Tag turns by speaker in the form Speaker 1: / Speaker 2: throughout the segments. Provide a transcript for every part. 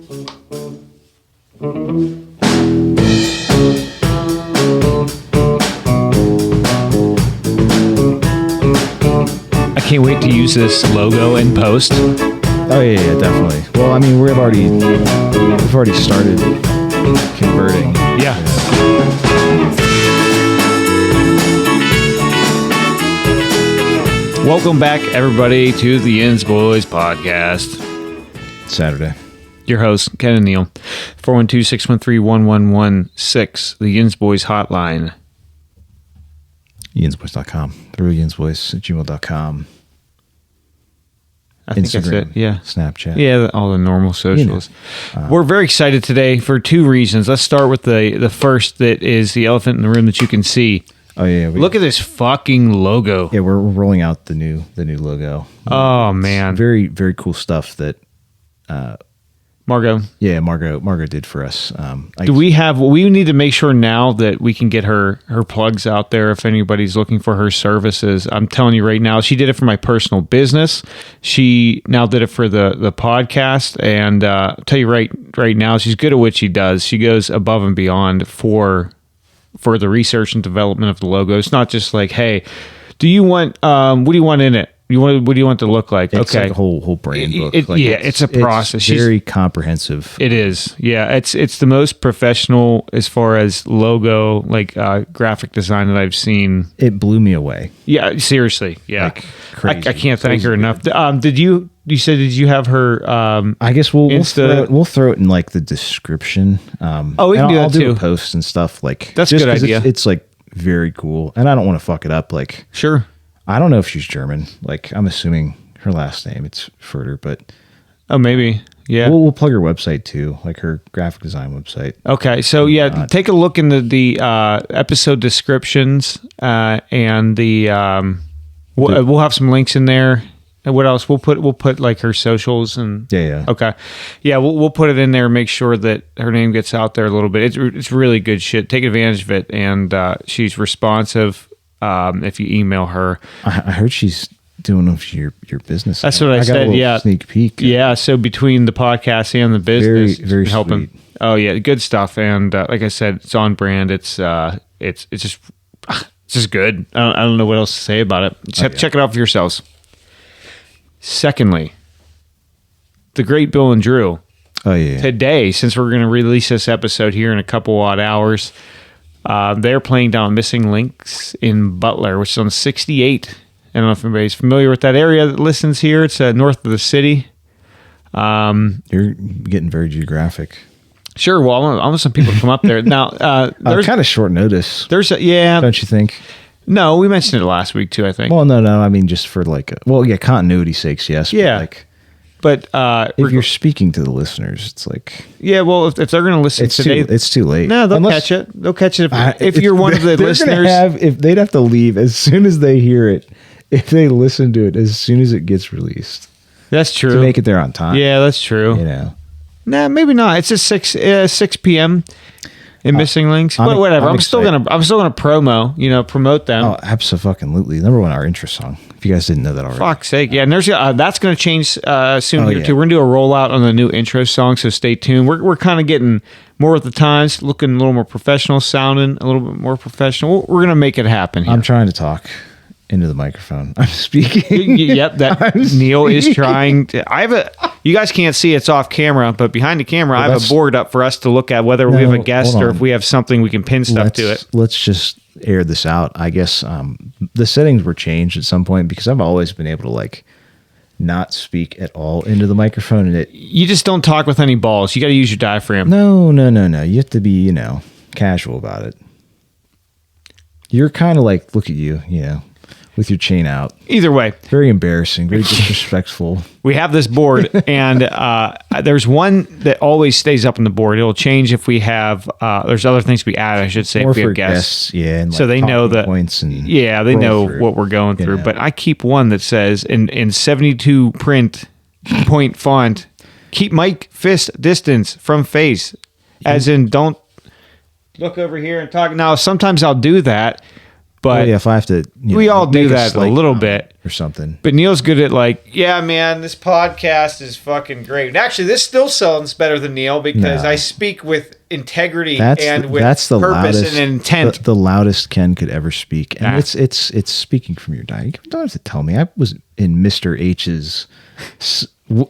Speaker 1: I can't wait to use this logo in post.
Speaker 2: Oh yeah, definitely. Well, I mean, we've already started converting.
Speaker 1: Yeah. Welcome back, everybody, to the Yins Boys podcast.
Speaker 2: Saturday.
Speaker 1: Your host, Ken and Neil. 412-613-1116, the Yins Boys hotline.
Speaker 2: Yinsboys.com. Through yinsboys@gmail.com.
Speaker 1: I think
Speaker 2: Instagram,
Speaker 1: that's it. Yeah.
Speaker 2: Snapchat.
Speaker 1: Yeah, all the normal socials.
Speaker 2: You know.
Speaker 1: We're very excited today for two reasons. Let's start with the first, that is the elephant in the room that you can see.
Speaker 2: Oh yeah.
Speaker 1: Look at this fucking logo.
Speaker 2: Yeah, we're rolling out the new logo.
Speaker 1: Oh man,
Speaker 2: very very cool stuff that
Speaker 1: Margot.
Speaker 2: Yeah, Margot did for us.
Speaker 1: We need to make sure now that we can get her plugs out there if anybody's looking for her services. I'm telling you right now, she did it for my personal business. She now did it for the podcast, and I'll tell you right now, she's good at what she does. She goes above and beyond for the research and development of the logo. It's not just like, hey, do you want what do you want in it? What do you want it to look like?
Speaker 2: It's
Speaker 1: okay,
Speaker 2: like a whole brand book.
Speaker 1: It's a process.
Speaker 2: It's very comprehensive.
Speaker 1: It is. Yeah, it's the most professional as far as logo, like graphic design that I've seen.
Speaker 2: It blew me away.
Speaker 1: Yeah, seriously. Yeah,
Speaker 2: like crazy.
Speaker 1: I can't thank her enough. Did you have her?
Speaker 2: I guess we'll throw it in like the description.
Speaker 1: We can do that
Speaker 2: I'll
Speaker 1: too.
Speaker 2: do a post and stuff. Like
Speaker 1: that's a good idea.
Speaker 2: It's like very cool, and I don't want to fuck it up. Like
Speaker 1: sure.
Speaker 2: I don't know if she's German. Like, I'm assuming her last name, it's Furter, but...
Speaker 1: Oh, maybe. Yeah.
Speaker 2: We'll plug her website, too, like her graphic design website.
Speaker 1: Okay. So, yeah, take a look in the episode descriptions, and we'll have some links in there. And what else? We'll put like her socials and...
Speaker 2: Yeah.
Speaker 1: Okay. Yeah, we'll put it in there and make sure that her name gets out there a little bit. It's really good shit. Take advantage of it, and she's responsive. If you email her.
Speaker 2: I heard she's doing them for your business.
Speaker 1: That's what I said. Yeah.
Speaker 2: Sneak peek.
Speaker 1: Yeah. So between the podcast and the business,
Speaker 2: very
Speaker 1: helping.
Speaker 2: Sweet.
Speaker 1: Oh yeah, good stuff. And like I said, it's on brand. It's just good. I don't know what else to say about it. Check it out for yourselves. Secondly, the great Bill and Drew.
Speaker 2: Oh yeah.
Speaker 1: Today, since we're going to release this episode here in a couple odd hours. They're playing down Missing Links in Butler, which is on 68. I don't know if anybody's familiar with that area that listens here. It's north of the city.
Speaker 2: You're getting very geographic.
Speaker 1: Sure. Well, I want some people to come up there. Now, there's
Speaker 2: kind of short notice.
Speaker 1: Don't
Speaker 2: you think?
Speaker 1: No, we mentioned it last week too, I think.
Speaker 2: Well, no. I mean, just for continuity sakes, yes.
Speaker 1: Yeah. But
Speaker 2: if you're speaking to the listeners, it's like...
Speaker 1: Yeah, well, if they're going to listen today...
Speaker 2: It's too late.
Speaker 1: No, they'll catch it. They'll catch it if you're one of the listeners.
Speaker 2: If they'd have to leave as soon as they hear it, if they listen to it as soon as it gets released.
Speaker 1: That's true.
Speaker 2: To make it there on time.
Speaker 1: Yeah, that's true.
Speaker 2: You know.
Speaker 1: Nah, maybe not. It's just 6 p.m. in Missing Links. But whatever. I'm still gonna promote them.
Speaker 2: Oh, absolutely. Number one, our intro song. If you guys didn't know that already.
Speaker 1: Fuck's sake. Yeah, and there's that's going to change soon here
Speaker 2: yeah.
Speaker 1: too. We're going to do a rollout on the new intro song, so stay tuned. We're kind of getting more with the times, looking a little more professional sounding, a little bit more professional. We're going to make it happen here.
Speaker 2: I'm trying to talk into the microphone. I'm speaking.
Speaker 1: Yep, Neil is trying to. You guys can't see, it's off camera, but behind the camera, I have a board up for us to look at whether we have a guest or if we have something we can pin stuff to it.
Speaker 2: Let's just air this out. I guess the settings were changed at some point because I've always been able to like not speak at all into the microphone, and
Speaker 1: you just don't talk with any balls. You got to use your diaphragm.
Speaker 2: No. You have to be, casual about it. You're kind of like, look at you, with your chain out.
Speaker 1: Either way.
Speaker 2: Very embarrassing, very disrespectful.
Speaker 1: We have this board, and there's one that always stays up on the board. It'll change if we have, there's other things we add, I should say,
Speaker 2: more
Speaker 1: if we
Speaker 2: for
Speaker 1: have guests.
Speaker 2: Yeah. And
Speaker 1: so they know that,
Speaker 2: points and
Speaker 1: they know what we're going through. But I keep one that says, in 72 point font, keep mic fist distance from face. As in, don't look over here and talk. Now, sometimes I'll do that, But
Speaker 2: if I have to,
Speaker 1: we all do
Speaker 2: make
Speaker 1: that a
Speaker 2: slight
Speaker 1: little
Speaker 2: comment
Speaker 1: bit.
Speaker 2: or something.
Speaker 1: But Neil's good at like, yeah, man, this podcast is fucking great. And actually, this still sounds better than Neil because
Speaker 2: No.
Speaker 1: I speak with integrity
Speaker 2: That's
Speaker 1: with
Speaker 2: the
Speaker 1: purpose
Speaker 2: loudest,
Speaker 1: and intent.
Speaker 2: the loudest Ken could ever speak, and
Speaker 1: Nah.
Speaker 2: it's speaking from your diet. You don't have to tell me. I was in Mr. H's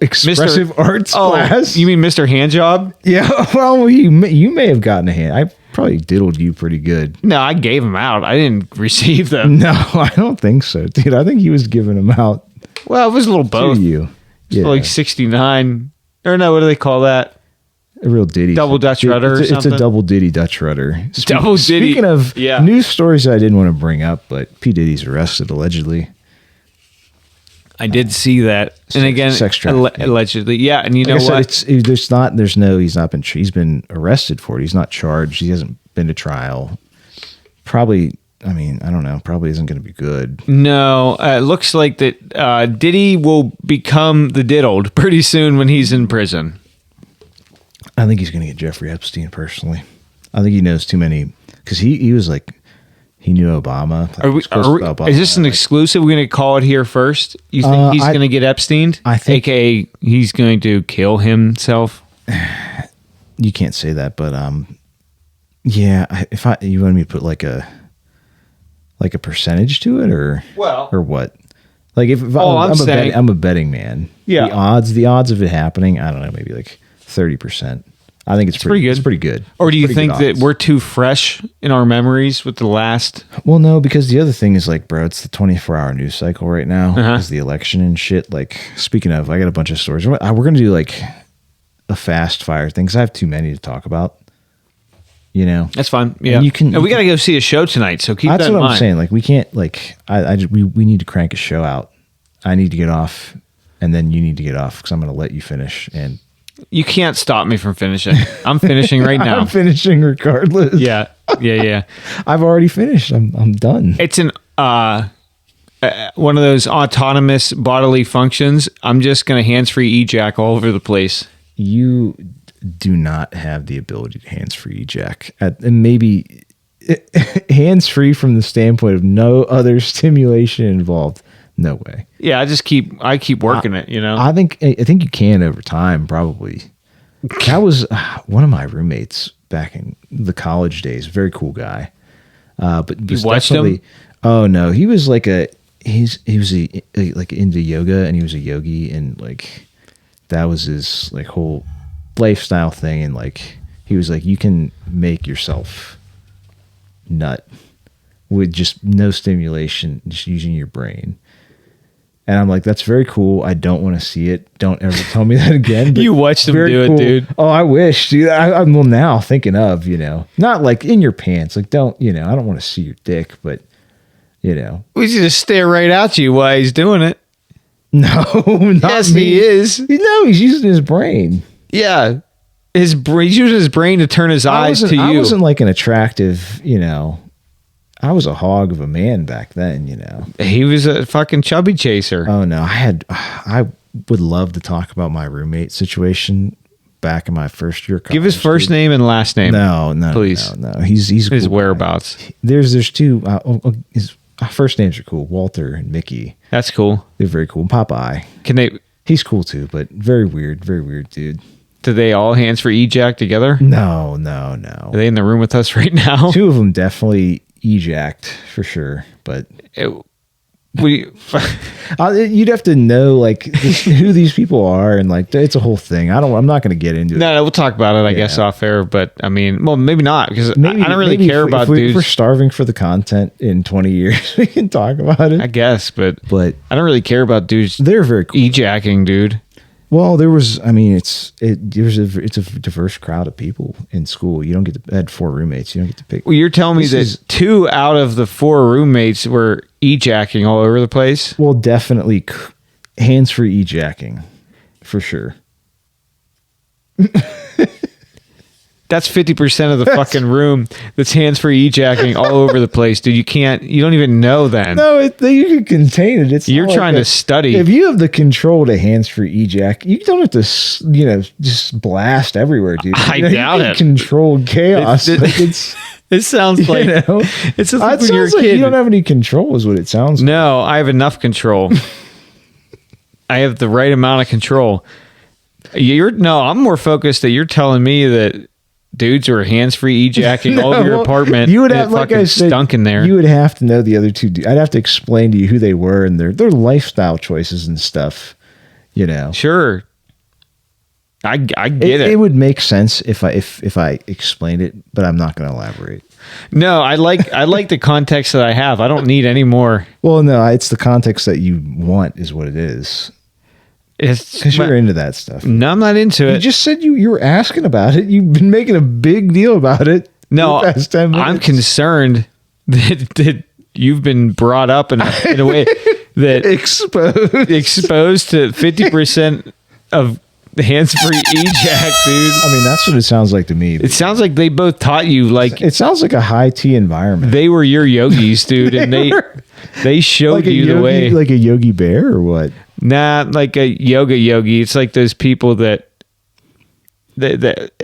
Speaker 2: expressive arts class.
Speaker 1: You mean Mr. Handjob?
Speaker 2: Yeah. Well, you may have gotten a hand. I probably diddled you pretty good.
Speaker 1: No, I gave them out. I didn't receive them.
Speaker 2: No, I don't think so, dude. I think he was giving them out
Speaker 1: Well, it was a little both.
Speaker 2: to you.
Speaker 1: Yeah. Like 69. Or no, what do they call that?
Speaker 2: A real ditty.
Speaker 1: Double Dutch rudder or
Speaker 2: It's a
Speaker 1: something?
Speaker 2: double ditty Dutch rudder.
Speaker 1: Double ditty.
Speaker 2: Speaking of
Speaker 1: Yeah.
Speaker 2: news stories I didn't want to bring up, but P. Diddy's arrested allegedly.
Speaker 1: I did see that. And again,
Speaker 2: sex trafficking.
Speaker 1: allegedly. Yeah, and you know
Speaker 2: Like I
Speaker 1: what?
Speaker 2: said, he's been arrested for it. He's not charged. He hasn't been to trial. Probably, I mean, I don't know. Probably isn't going to be good.
Speaker 1: No, it looks like that Diddy will become the diddled pretty soon when he's in prison.
Speaker 2: I think he's going to get Jeffrey Epstein personally. I think he knows too many because he was like, he knew Obama.
Speaker 1: Is this an exclusive? We're going to call it here first. You think he's going to get Epsteined?
Speaker 2: I think,
Speaker 1: AKA he's going to kill himself.
Speaker 2: You can't say that, but yeah. You want me to put like a percentage to it, or what? Like if I'm a betting man.
Speaker 1: Yeah.
Speaker 2: The odds of it happening, I don't know, maybe like 30%. I think it's pretty good. It's pretty good.
Speaker 1: Or do you think that we're too fresh in our memories with the last?
Speaker 2: Well, no, because the other thing is like, bro, it's the 24-hour news cycle right now. Is the election and shit. Like, speaking of, I got a bunch of stories. We're going to do like a fast fire thing because I have too many to talk about. You know,
Speaker 1: that's fine. Yeah,
Speaker 2: and
Speaker 1: we got to go see a show tonight, so keep that in mind.
Speaker 2: That's what I'm saying. Like, we can't. Like, we need to crank a show out. I need to get off, and then you need to get off because I'm going to let you finish. And
Speaker 1: you can't stop me from finishing. I'm finishing right now.
Speaker 2: I'm finishing regardless.
Speaker 1: Yeah.
Speaker 2: I've already finished. I'm done.
Speaker 1: It's an one of those autonomous bodily functions. I'm just going to hands-free Ejac all over the place.
Speaker 2: You do not have the ability to hands-free Ejac. And maybe hands-free from the standpoint of no other stimulation involved. No way.
Speaker 1: Yeah, I keep working it, you know.
Speaker 2: I think you can over time, probably. That was one of my roommates back in the college days. Very cool guy. But
Speaker 1: you watched him?
Speaker 2: Oh no, he was like he was like into yoga, and he was a yogi, and like that was his like whole lifestyle thing. And like he was like, you can make yourself nut with just no stimulation, just using your brain. And I'm like, that's very cool. I don't want to see it. Don't ever tell me that again.
Speaker 1: You watched him do it, dude.
Speaker 2: Oh, I wish, dude. I'm now thinking of, not like in your pants. Like, don't, I don't want to see your dick, but,
Speaker 1: We should just stare right at you while he's doing it.
Speaker 2: No, not
Speaker 1: yes,
Speaker 2: me.
Speaker 1: he is.
Speaker 2: No, he's using his brain.
Speaker 1: Yeah. He's using his brain to turn his eyes to you.
Speaker 2: I wasn't like an attractive, I was a hog of a man back then,
Speaker 1: He was a fucking chubby chaser.
Speaker 2: Oh no, I would love to talk about my roommate situation back in my first year of college.
Speaker 1: Give his first name and last name.
Speaker 2: No,
Speaker 1: please.
Speaker 2: No. He's
Speaker 1: his
Speaker 2: cool
Speaker 1: whereabouts.
Speaker 2: guy. There's two. His first names are cool. Walter and Mickey.
Speaker 1: That's cool.
Speaker 2: They're very cool. Popeye.
Speaker 1: He's
Speaker 2: cool too, but very weird dude.
Speaker 1: Do they all hands for Ejac together?
Speaker 2: No.
Speaker 1: Are they in the room with us right now?
Speaker 2: Two of them definitely Ejacked for sure, but you'd have to know like who these people are, and like it's a whole thing. I'm not going to get into it.
Speaker 1: No, we'll talk about it, I guess, off air. But I mean, well, maybe not, because I don't really care about dudes.
Speaker 2: If we're starving for the content in 20 years, we can talk about it.
Speaker 1: I guess, but I don't really care about dudes.
Speaker 2: They're very cool.
Speaker 1: Ejacking, dude.
Speaker 2: Well, it's a diverse crowd of people in school. You don't get to, I had 4 roommates. You don't get to pick.
Speaker 1: Well, you're telling me that 2 out of the 4 roommates were ejacking all over the place?
Speaker 2: Well, definitely hands-free ejacking, for sure.
Speaker 1: That's 50% of the fucking room that's hands-free ejacking all over the place, dude. You don't even know then.
Speaker 2: No, you can contain it.
Speaker 1: You're trying to study.
Speaker 2: If you have the control to hands-free ejac, you don't have to, just blast everywhere, dude.
Speaker 1: I doubt it.
Speaker 2: Controlled chaos.
Speaker 1: This It sounds like
Speaker 2: You know?
Speaker 1: it's just
Speaker 2: It
Speaker 1: like when you're a
Speaker 2: sounds like
Speaker 1: kid.
Speaker 2: you don't have any control is what it sounds like.
Speaker 1: No, I have enough control. I have the right amount of control. I'm more focused that you're telling me that dudes are hands-free ejacking all over your apartment.
Speaker 2: You would
Speaker 1: and
Speaker 2: have,
Speaker 1: it
Speaker 2: like
Speaker 1: fucking
Speaker 2: I said,
Speaker 1: stunk in there.
Speaker 2: You would have to know the other two. I'd have to explain to you who they were and their lifestyle choices and stuff. You know,
Speaker 1: Sure. I get it.
Speaker 2: It would make sense if I explained it, but I'm not going to elaborate.
Speaker 1: No, I like the context that I have. I don't need any more.
Speaker 2: Well, no, it's the context that you want is what it is.
Speaker 1: It's
Speaker 2: Because you're into that stuff.
Speaker 1: No, I'm not into
Speaker 2: You
Speaker 1: it.
Speaker 2: just said you were asking about it. You've been making a big deal about it.
Speaker 1: No,
Speaker 2: for the past 10 minutes.
Speaker 1: I'm concerned that you've been brought up in a way that exposed to 50% of hands-free Ejac, dude.
Speaker 2: I mean, that's what it sounds like to me.
Speaker 1: It sounds like they both taught you, like
Speaker 2: It sounds like a high tea environment.
Speaker 1: they were your yogis, dude, and they showed
Speaker 2: Like a
Speaker 1: you the
Speaker 2: yogi,
Speaker 1: way.
Speaker 2: like a Yogi Bear or what?
Speaker 1: Not like a yogi. It's like those people that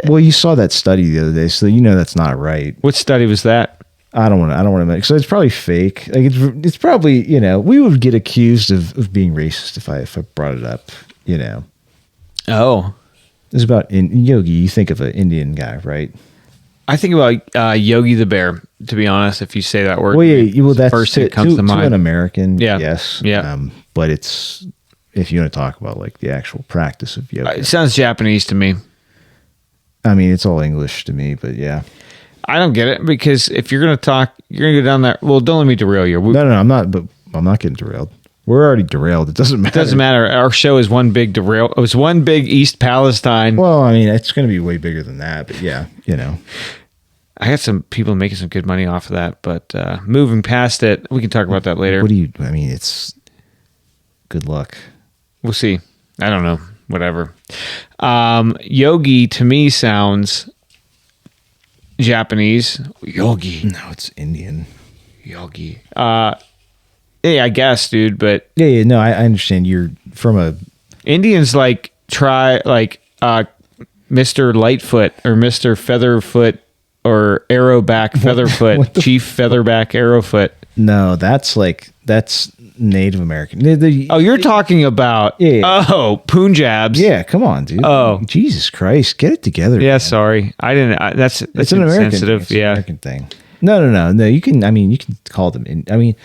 Speaker 2: Well, you saw that study the other day, so you know that's not right.
Speaker 1: what study was that?
Speaker 2: I don't want to make. So it's probably fake. Like it's probably, you know, we would get accused of being racist if I brought it up. You know,
Speaker 1: Oh,
Speaker 2: it's about Yogi. You think of an Indian guy, right?
Speaker 1: I think about Yogi the Bear. To be honest, if you say that word,
Speaker 2: Well, yeah. Well, that's
Speaker 1: first thing that comes to
Speaker 2: an
Speaker 1: mind.
Speaker 2: American.
Speaker 1: Yeah.
Speaker 2: Yes.
Speaker 1: Yeah.
Speaker 2: But it's if you want to talk about like the actual practice of yoga.
Speaker 1: It sounds Japanese to me.
Speaker 2: I mean, it's all English to me, but yeah.
Speaker 1: I don't get it because if you're gonna talk, you're gonna go down that. Well, don't let me derail you.
Speaker 2: No, I'm not. But I'm not getting derailed. We're already derailed. It doesn't matter.
Speaker 1: It doesn't matter. Our show is one big derail. It was one big East Palestine.
Speaker 2: Well, I mean, it's going to be way bigger than that. But yeah, you know.
Speaker 1: I got some people making some good money off of that, but moving past it, we can talk about that later.
Speaker 2: I mean, it's good luck.
Speaker 1: We'll see. I don't know. Whatever. Yogi to me sounds Japanese. Yogi.
Speaker 2: No, it's Indian.
Speaker 1: Yogi. Yeah, I guess, dude, but
Speaker 2: Yeah. No, I understand. You're from a.
Speaker 1: Indians try Mr. Lightfoot or Mr. Featherfoot or Arrowback Featherfoot, Chief Featherback Arrowfoot.
Speaker 2: No, that's Native American.
Speaker 1: Oh, you're talking about Punjabs.
Speaker 2: Yeah, come on, dude.
Speaker 1: Oh.
Speaker 2: Jesus Christ, get it together.
Speaker 1: Yeah,
Speaker 2: man.
Speaker 1: sorry. I didn't. That's
Speaker 2: It's an American
Speaker 1: insensitive.
Speaker 2: thing. It's an
Speaker 1: Yeah.
Speaker 2: American thing. No. You can. I mean, you can call them. I mean,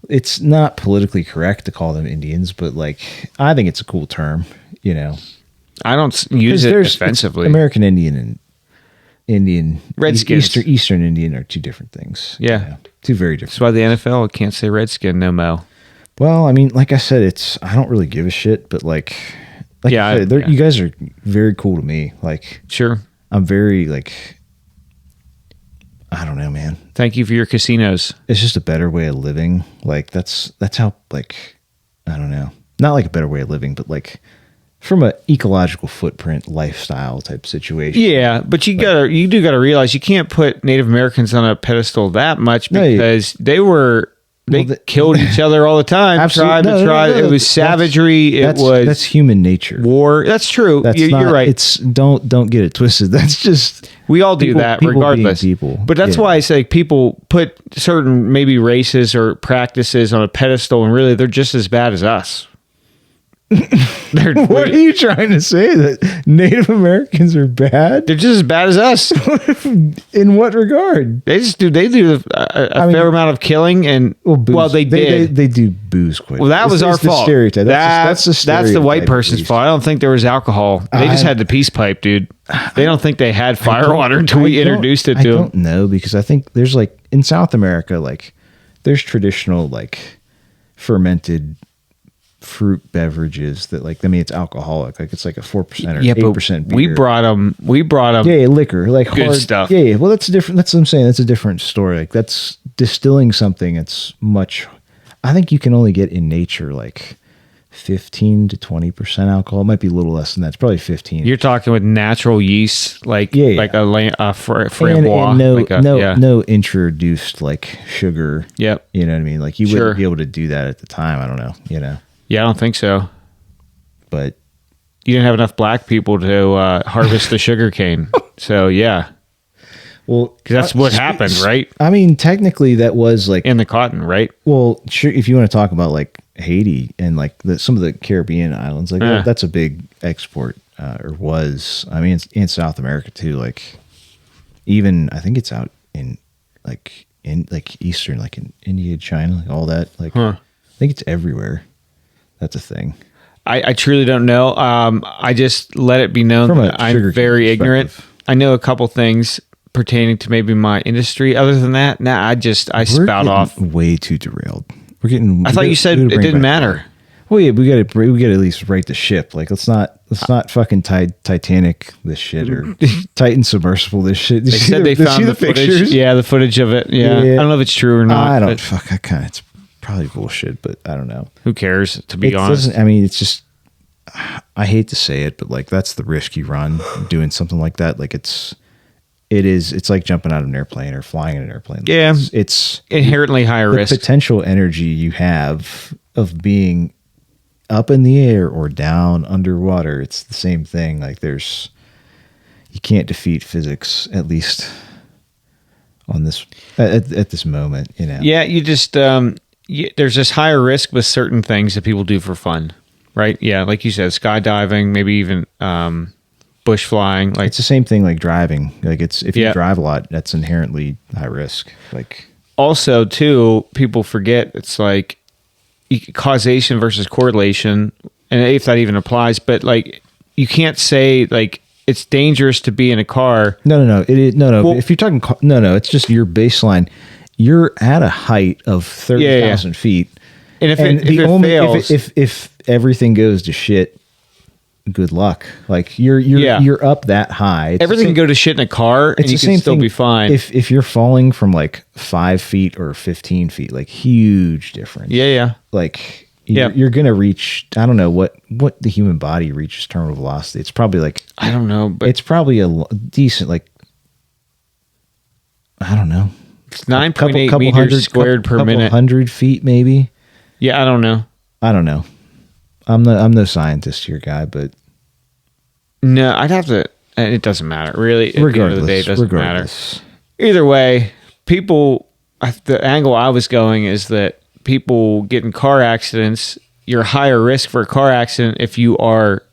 Speaker 2: it's not politically correct to call them Indians, but like, I think it's a cool term. You know,
Speaker 1: I don't use it
Speaker 2: there's
Speaker 1: offensively.
Speaker 2: American Indian and Indian
Speaker 1: Redskins.
Speaker 2: Eastern Indian are two different things.
Speaker 1: Yeah.
Speaker 2: You know, two very different.
Speaker 1: That's why the NFL can't say Redskin no mo.
Speaker 2: Well, I mean, like I said, I don't really give a shit, but like
Speaker 1: Yeah,
Speaker 2: I said, you guys are very cool to me. Like,
Speaker 1: Sure.
Speaker 2: I'm very like, I don't know, man.
Speaker 1: Thank you for your casinos.
Speaker 2: It's just a better way of living. Like that's how, like, I don't know, not like a better way of living, but like from an ecological footprint lifestyle type situation.
Speaker 1: Yeah, but you do gotta realize you can't put Native Americans on a pedestal that much
Speaker 2: No,
Speaker 1: because they killed each other all the time.
Speaker 2: Absolutely.
Speaker 1: Tribe to
Speaker 2: No,
Speaker 1: tribe. It was
Speaker 2: that's-
Speaker 1: savagery.
Speaker 2: that's human nature.
Speaker 1: war. That's true.
Speaker 2: That's
Speaker 1: You're
Speaker 2: not,
Speaker 1: right.
Speaker 2: It's don't get it twisted. That's just
Speaker 1: We all do
Speaker 2: people-
Speaker 1: that
Speaker 2: people being
Speaker 1: regardless.
Speaker 2: people.
Speaker 1: But that's
Speaker 2: Yeah.
Speaker 1: why I say people put certain maybe races or practices on a pedestal, and really they're just as bad as us. They're,
Speaker 2: What are you trying to say? That Native Americans are bad?
Speaker 1: they're just as bad as us.
Speaker 2: In what regard?
Speaker 1: They do a fair amount of killing, and
Speaker 2: Booze.
Speaker 1: they did.
Speaker 2: They do booze quite.
Speaker 1: Well, that
Speaker 2: This
Speaker 1: was our
Speaker 2: is the
Speaker 1: fault.
Speaker 2: Stereotype. That's the
Speaker 1: That's the white
Speaker 2: stereotype,
Speaker 1: person's
Speaker 2: at least.
Speaker 1: fault. I don't think there was alcohol. They just had the peace pipe, dude. They don't think they had fire water until we introduced it to
Speaker 2: I
Speaker 1: them.
Speaker 2: don't know, because I think there's like in South America, like there's traditional like fermented fruit beverages that like, I mean, it's alcoholic. Like it's like a 4% or 8% beer.
Speaker 1: we brought them.
Speaker 2: Yeah, liquor, like
Speaker 1: Good
Speaker 2: hard
Speaker 1: stuff.
Speaker 2: Yeah. Well, that's different. That's what I'm saying. That's a different story. Like that's distilling something. It's much. I think you can only get in nature like 15 to 20% alcohol. It might be a little less than that. It's probably 15.
Speaker 1: You're talking with natural yeast, like
Speaker 2: Yeah, yeah.
Speaker 1: like a
Speaker 2: and
Speaker 1: framboise.
Speaker 2: no,
Speaker 1: like a,
Speaker 2: no,
Speaker 1: yeah.
Speaker 2: no introduced like sugar.
Speaker 1: Yep.
Speaker 2: You know what I mean? Like you
Speaker 1: Sure.
Speaker 2: wouldn't be able to do that at the time. I don't know. You know,
Speaker 1: Yeah, I don't think so.
Speaker 2: but
Speaker 1: You didn't have enough black people to harvest the sugar cane. So yeah,
Speaker 2: Well,
Speaker 1: because that's what happened, right?
Speaker 2: I mean, technically, that was like
Speaker 1: In the cotton, right?
Speaker 2: well, sure. If you want to talk about like Haiti and like some of the Caribbean islands, like that's a big export or was. I mean, it's in South America too. Like even I think it's out in Eastern, like in India, China, like all that. Like I think it's everywhere. That's a thing.
Speaker 1: I truly don't know. I just let it be known
Speaker 2: From
Speaker 1: that
Speaker 2: a
Speaker 1: I'm
Speaker 2: sugar
Speaker 1: very
Speaker 2: cane
Speaker 1: ignorant.
Speaker 2: perspective.
Speaker 1: I know a couple things pertaining to maybe my industry. Other than that, I
Speaker 2: We're
Speaker 1: spout
Speaker 2: getting
Speaker 1: off.
Speaker 2: way too derailed. We're getting.
Speaker 1: I thought you said it didn't matter.
Speaker 2: Well, yeah, we got to at least right the ship. Like let's not fucking Titanic this shit or Titan submersible this shit.
Speaker 1: They said they found the footage. Yeah, the footage of it. Yeah. I don't know if it's true or not.
Speaker 2: I don't.
Speaker 1: But
Speaker 2: Fuck. It's probably bullshit, but I don't know.
Speaker 1: who cares? To be
Speaker 2: It
Speaker 1: honest,
Speaker 2: doesn't. I mean, it's just. I hate to say it, but like that's the risk you run doing something like that. Like it's like jumping out of an airplane or flying in an airplane. Like
Speaker 1: Yeah.
Speaker 2: it's
Speaker 1: inherently higher
Speaker 2: the
Speaker 1: risk.
Speaker 2: potential energy you have of being up in the air or down underwater. It's the same thing. Like you can't defeat physics, at least on this at this moment. You know.
Speaker 1: Yeah, you just there's this higher risk with certain things that people do for fun, right? Yeah, like you said, skydiving, maybe even bush flying. Like
Speaker 2: It's the same thing like driving. Like if you
Speaker 1: Yeah.
Speaker 2: drive a lot, that's inherently high risk. Like
Speaker 1: also too, people forget it's like causation versus correlation, and if that even applies. But like you can't say like it's dangerous to be in a car.
Speaker 2: no. It is no.
Speaker 1: Well-
Speaker 2: If you're talking no, it's just your baseline. You're at a height of 30,000 feet.
Speaker 1: And if
Speaker 2: And
Speaker 1: it fails,
Speaker 2: if everything goes to shit, good luck. Like you're up that high. It's
Speaker 1: everything
Speaker 2: the
Speaker 1: can go to shit in a car, and
Speaker 2: it's
Speaker 1: you
Speaker 2: the
Speaker 1: can
Speaker 2: same
Speaker 1: still
Speaker 2: thing
Speaker 1: be fine.
Speaker 2: If you're falling from like 5 feet or 15 feet, like huge difference.
Speaker 1: yeah.
Speaker 2: Like
Speaker 1: Yeah.
Speaker 2: you're gonna reach. I don't know what the human body reaches terminal velocity. It's probably like
Speaker 1: I don't know, but
Speaker 2: it's probably a decent like. I don't know.
Speaker 1: it's 9.8 meters squared per minute.
Speaker 2: 100 feet maybe.
Speaker 1: Yeah, I don't know.
Speaker 2: I don't know. I'm no scientist here, guy, but
Speaker 1: No, I'd have to. And it doesn't matter, really. At the end of the day, it doesn't matter. Either way, the angle I was going is that people get in car accidents. You're higher risk for a car accident if you are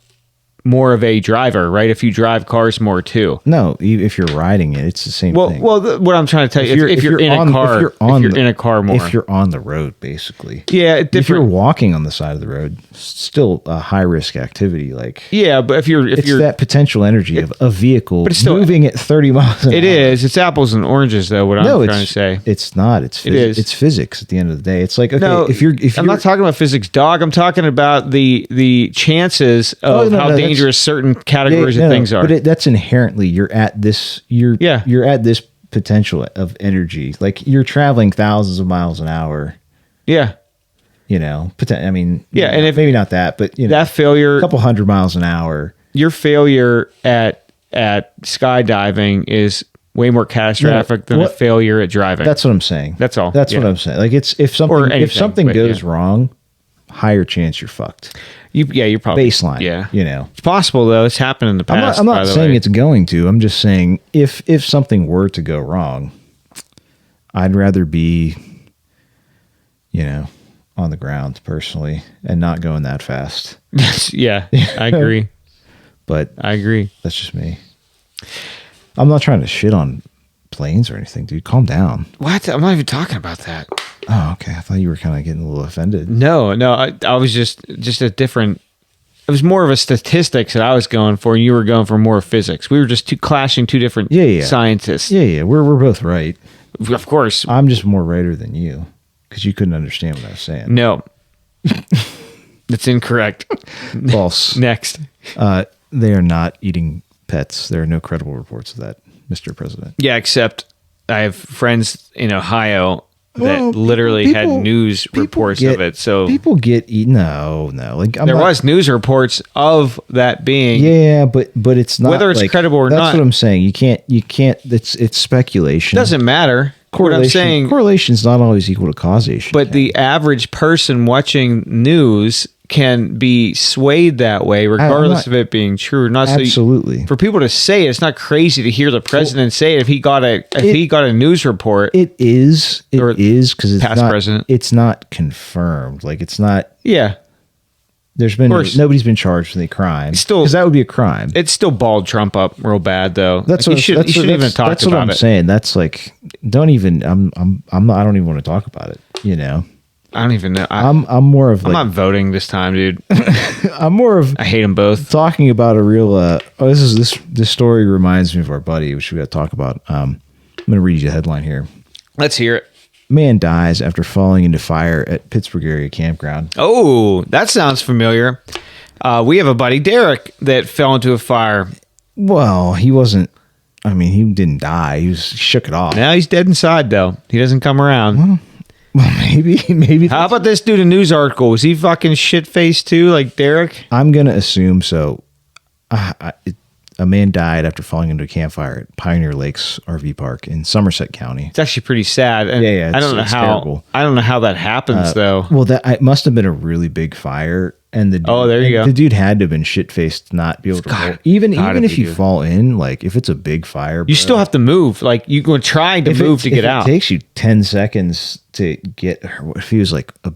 Speaker 1: more of a driver, right? If you drive cars more too.
Speaker 2: No, if you're riding it, it's the same thing.
Speaker 1: What I'm trying to tell you, if you're in a car, if you're in a car more,
Speaker 2: if you're on the road, basically.
Speaker 1: yeah,
Speaker 2: If you're
Speaker 1: different.
Speaker 2: walking on the side of the road, still a high risk activity. Like
Speaker 1: Yeah, but if you're
Speaker 2: that potential energy of a vehicle
Speaker 1: but it's still-
Speaker 2: moving at 30 miles an hour.
Speaker 1: it is. It's apples and oranges, though. What
Speaker 2: No,
Speaker 1: I'm trying to say.
Speaker 2: it's not. It's
Speaker 1: is.
Speaker 2: It's physics at the end of the day. It's like okay,
Speaker 1: No,
Speaker 2: if you're
Speaker 1: I'm not talking about physics, dog. I'm talking about the chances of how dangerous certain categories of things are.
Speaker 2: But that's inherently you're at this. You're at this potential of energy. Like you're traveling thousands of miles an hour.
Speaker 1: Yeah,
Speaker 2: You know, I mean,
Speaker 1: Yeah, and if-
Speaker 2: maybe not that, but you know,
Speaker 1: that failure,
Speaker 2: a couple hundred miles an hour.
Speaker 1: your failure at skydiving is way more catastrophic than a
Speaker 2: what-
Speaker 1: failure at driving.
Speaker 2: That's what I'm saying.
Speaker 1: That's all.
Speaker 2: That's
Speaker 1: Yeah.
Speaker 2: what I'm saying. Like it's if
Speaker 1: Or anything,
Speaker 2: something
Speaker 1: but
Speaker 2: goes
Speaker 1: yeah.
Speaker 2: wrong, higher chance you're fucked.
Speaker 1: You're probably
Speaker 2: Baseline.
Speaker 1: Yeah,
Speaker 2: You know.
Speaker 1: it's possible though. It's happened in the past.
Speaker 2: I'm
Speaker 1: by
Speaker 2: not
Speaker 1: the
Speaker 2: saying
Speaker 1: way.
Speaker 2: it's going to. I'm just saying if something were to go wrong, I'd rather be, you know, on the ground personally and not going that fast.
Speaker 1: yeah, I agree.
Speaker 2: But
Speaker 1: I agree.
Speaker 2: that's just me. I'm not trying to shit on planes or anything, dude. Calm down.
Speaker 1: What? I'm not even talking about that.
Speaker 2: Oh, okay. I thought you were kind of getting a little offended.
Speaker 1: No. I was just a different. It was more of a statistics that I was going for, and you were going for more physics. We were just clashing two different scientists.
Speaker 2: Yeah. We're both right.
Speaker 1: Of course.
Speaker 2: I'm just more righter than you because you couldn't understand what I was saying.
Speaker 1: No. That's incorrect.
Speaker 2: False.
Speaker 1: Next.
Speaker 2: They are not eating pets. There are no credible reports of that, Mr. President.
Speaker 1: Yeah, except I have friends in Ohio that
Speaker 2: Well,
Speaker 1: literally had
Speaker 2: people-
Speaker 1: news reports of it. So
Speaker 2: people get eaten. No. Like
Speaker 1: there was news reports of that being.
Speaker 2: Yeah, but it's not
Speaker 1: Whether it's
Speaker 2: like,
Speaker 1: credible or
Speaker 2: that's
Speaker 1: not.
Speaker 2: what I'm saying. You can't. It's speculation.
Speaker 1: Doesn't matter. What I'm saying,
Speaker 2: correlation's not always equal to causation.
Speaker 1: but the average person watching news can be swayed that way, regardless of it being true or not.
Speaker 2: Absolutely.
Speaker 1: So for people to say it, it's not crazy to hear the president say it. If he got a news report,
Speaker 2: it is because it's
Speaker 1: past
Speaker 2: not,
Speaker 1: president.
Speaker 2: It's not confirmed. Like it's not.
Speaker 1: Yeah.
Speaker 2: There's been nobody's been charged with a crime.
Speaker 1: Still,
Speaker 2: because that would be a crime.
Speaker 1: It's still balled Trump up real bad though.
Speaker 2: That's
Speaker 1: like,
Speaker 2: what
Speaker 1: you shouldn't even talk
Speaker 2: that's
Speaker 1: about
Speaker 2: what I'm
Speaker 1: it.
Speaker 2: saying. That's like don't even. I'm not. I don't even want to talk about it. You know.
Speaker 1: I don't even know.
Speaker 2: I'm more of.
Speaker 1: I'm
Speaker 2: like,
Speaker 1: not voting this time, dude.
Speaker 2: I'm more of.
Speaker 1: I hate them both.
Speaker 2: Talking about a real. This story reminds me of our buddy, which we got to talk about. I'm going to read you the headline here.
Speaker 1: Let's hear it.
Speaker 2: Man dies after falling into fire at Pittsburgh area campground.
Speaker 1: Oh, that sounds familiar. We have a buddy, Derek, that fell into a fire.
Speaker 2: Well, he wasn't. I mean, he didn't die. He shook it off.
Speaker 1: Now he's dead inside, though. He doesn't come around.
Speaker 2: Well, maybe.
Speaker 1: How about this dude? A news article. Was he fucking shit faced too, like Derek?
Speaker 2: I'm gonna assume so. A man died after falling into a campfire at Pioneer Lakes RV Park in Somerset County.
Speaker 1: It's actually pretty sad. And
Speaker 2: Yeah,
Speaker 1: I don't know
Speaker 2: it's
Speaker 1: how.
Speaker 2: terrible.
Speaker 1: I don't know how that happens though.
Speaker 2: Well, it must have been a really big fire, and the dude,
Speaker 1: there you go.
Speaker 2: The dude had to have been shit faced to not be able to roll. Even if you fall in, like if it's a big fire,
Speaker 1: You still have to move. Like you go trying to move to get out.
Speaker 2: It takes you 10 seconds to get. What if he was like a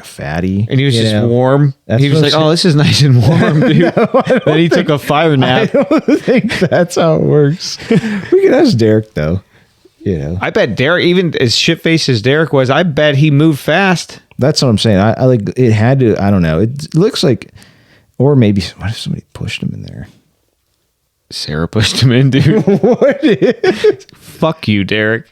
Speaker 2: fatty,
Speaker 1: And he was just warm.
Speaker 2: That's
Speaker 1: He was
Speaker 2: what
Speaker 1: like,
Speaker 2: I'm
Speaker 1: "Oh, this is nice and warm, dude." Then he took a fire nap.
Speaker 2: I don't think that's how it works. We could ask Derek though. You know,
Speaker 1: I bet Derek, even as shit faced as Derek was, I bet he moved fast.
Speaker 2: that's what I'm saying. I like it had to. I don't know. It looks like, or maybe what if somebody pushed him in there?
Speaker 1: Sarah pushed him in, dude.
Speaker 2: What?
Speaker 1: Fuck you, Derek.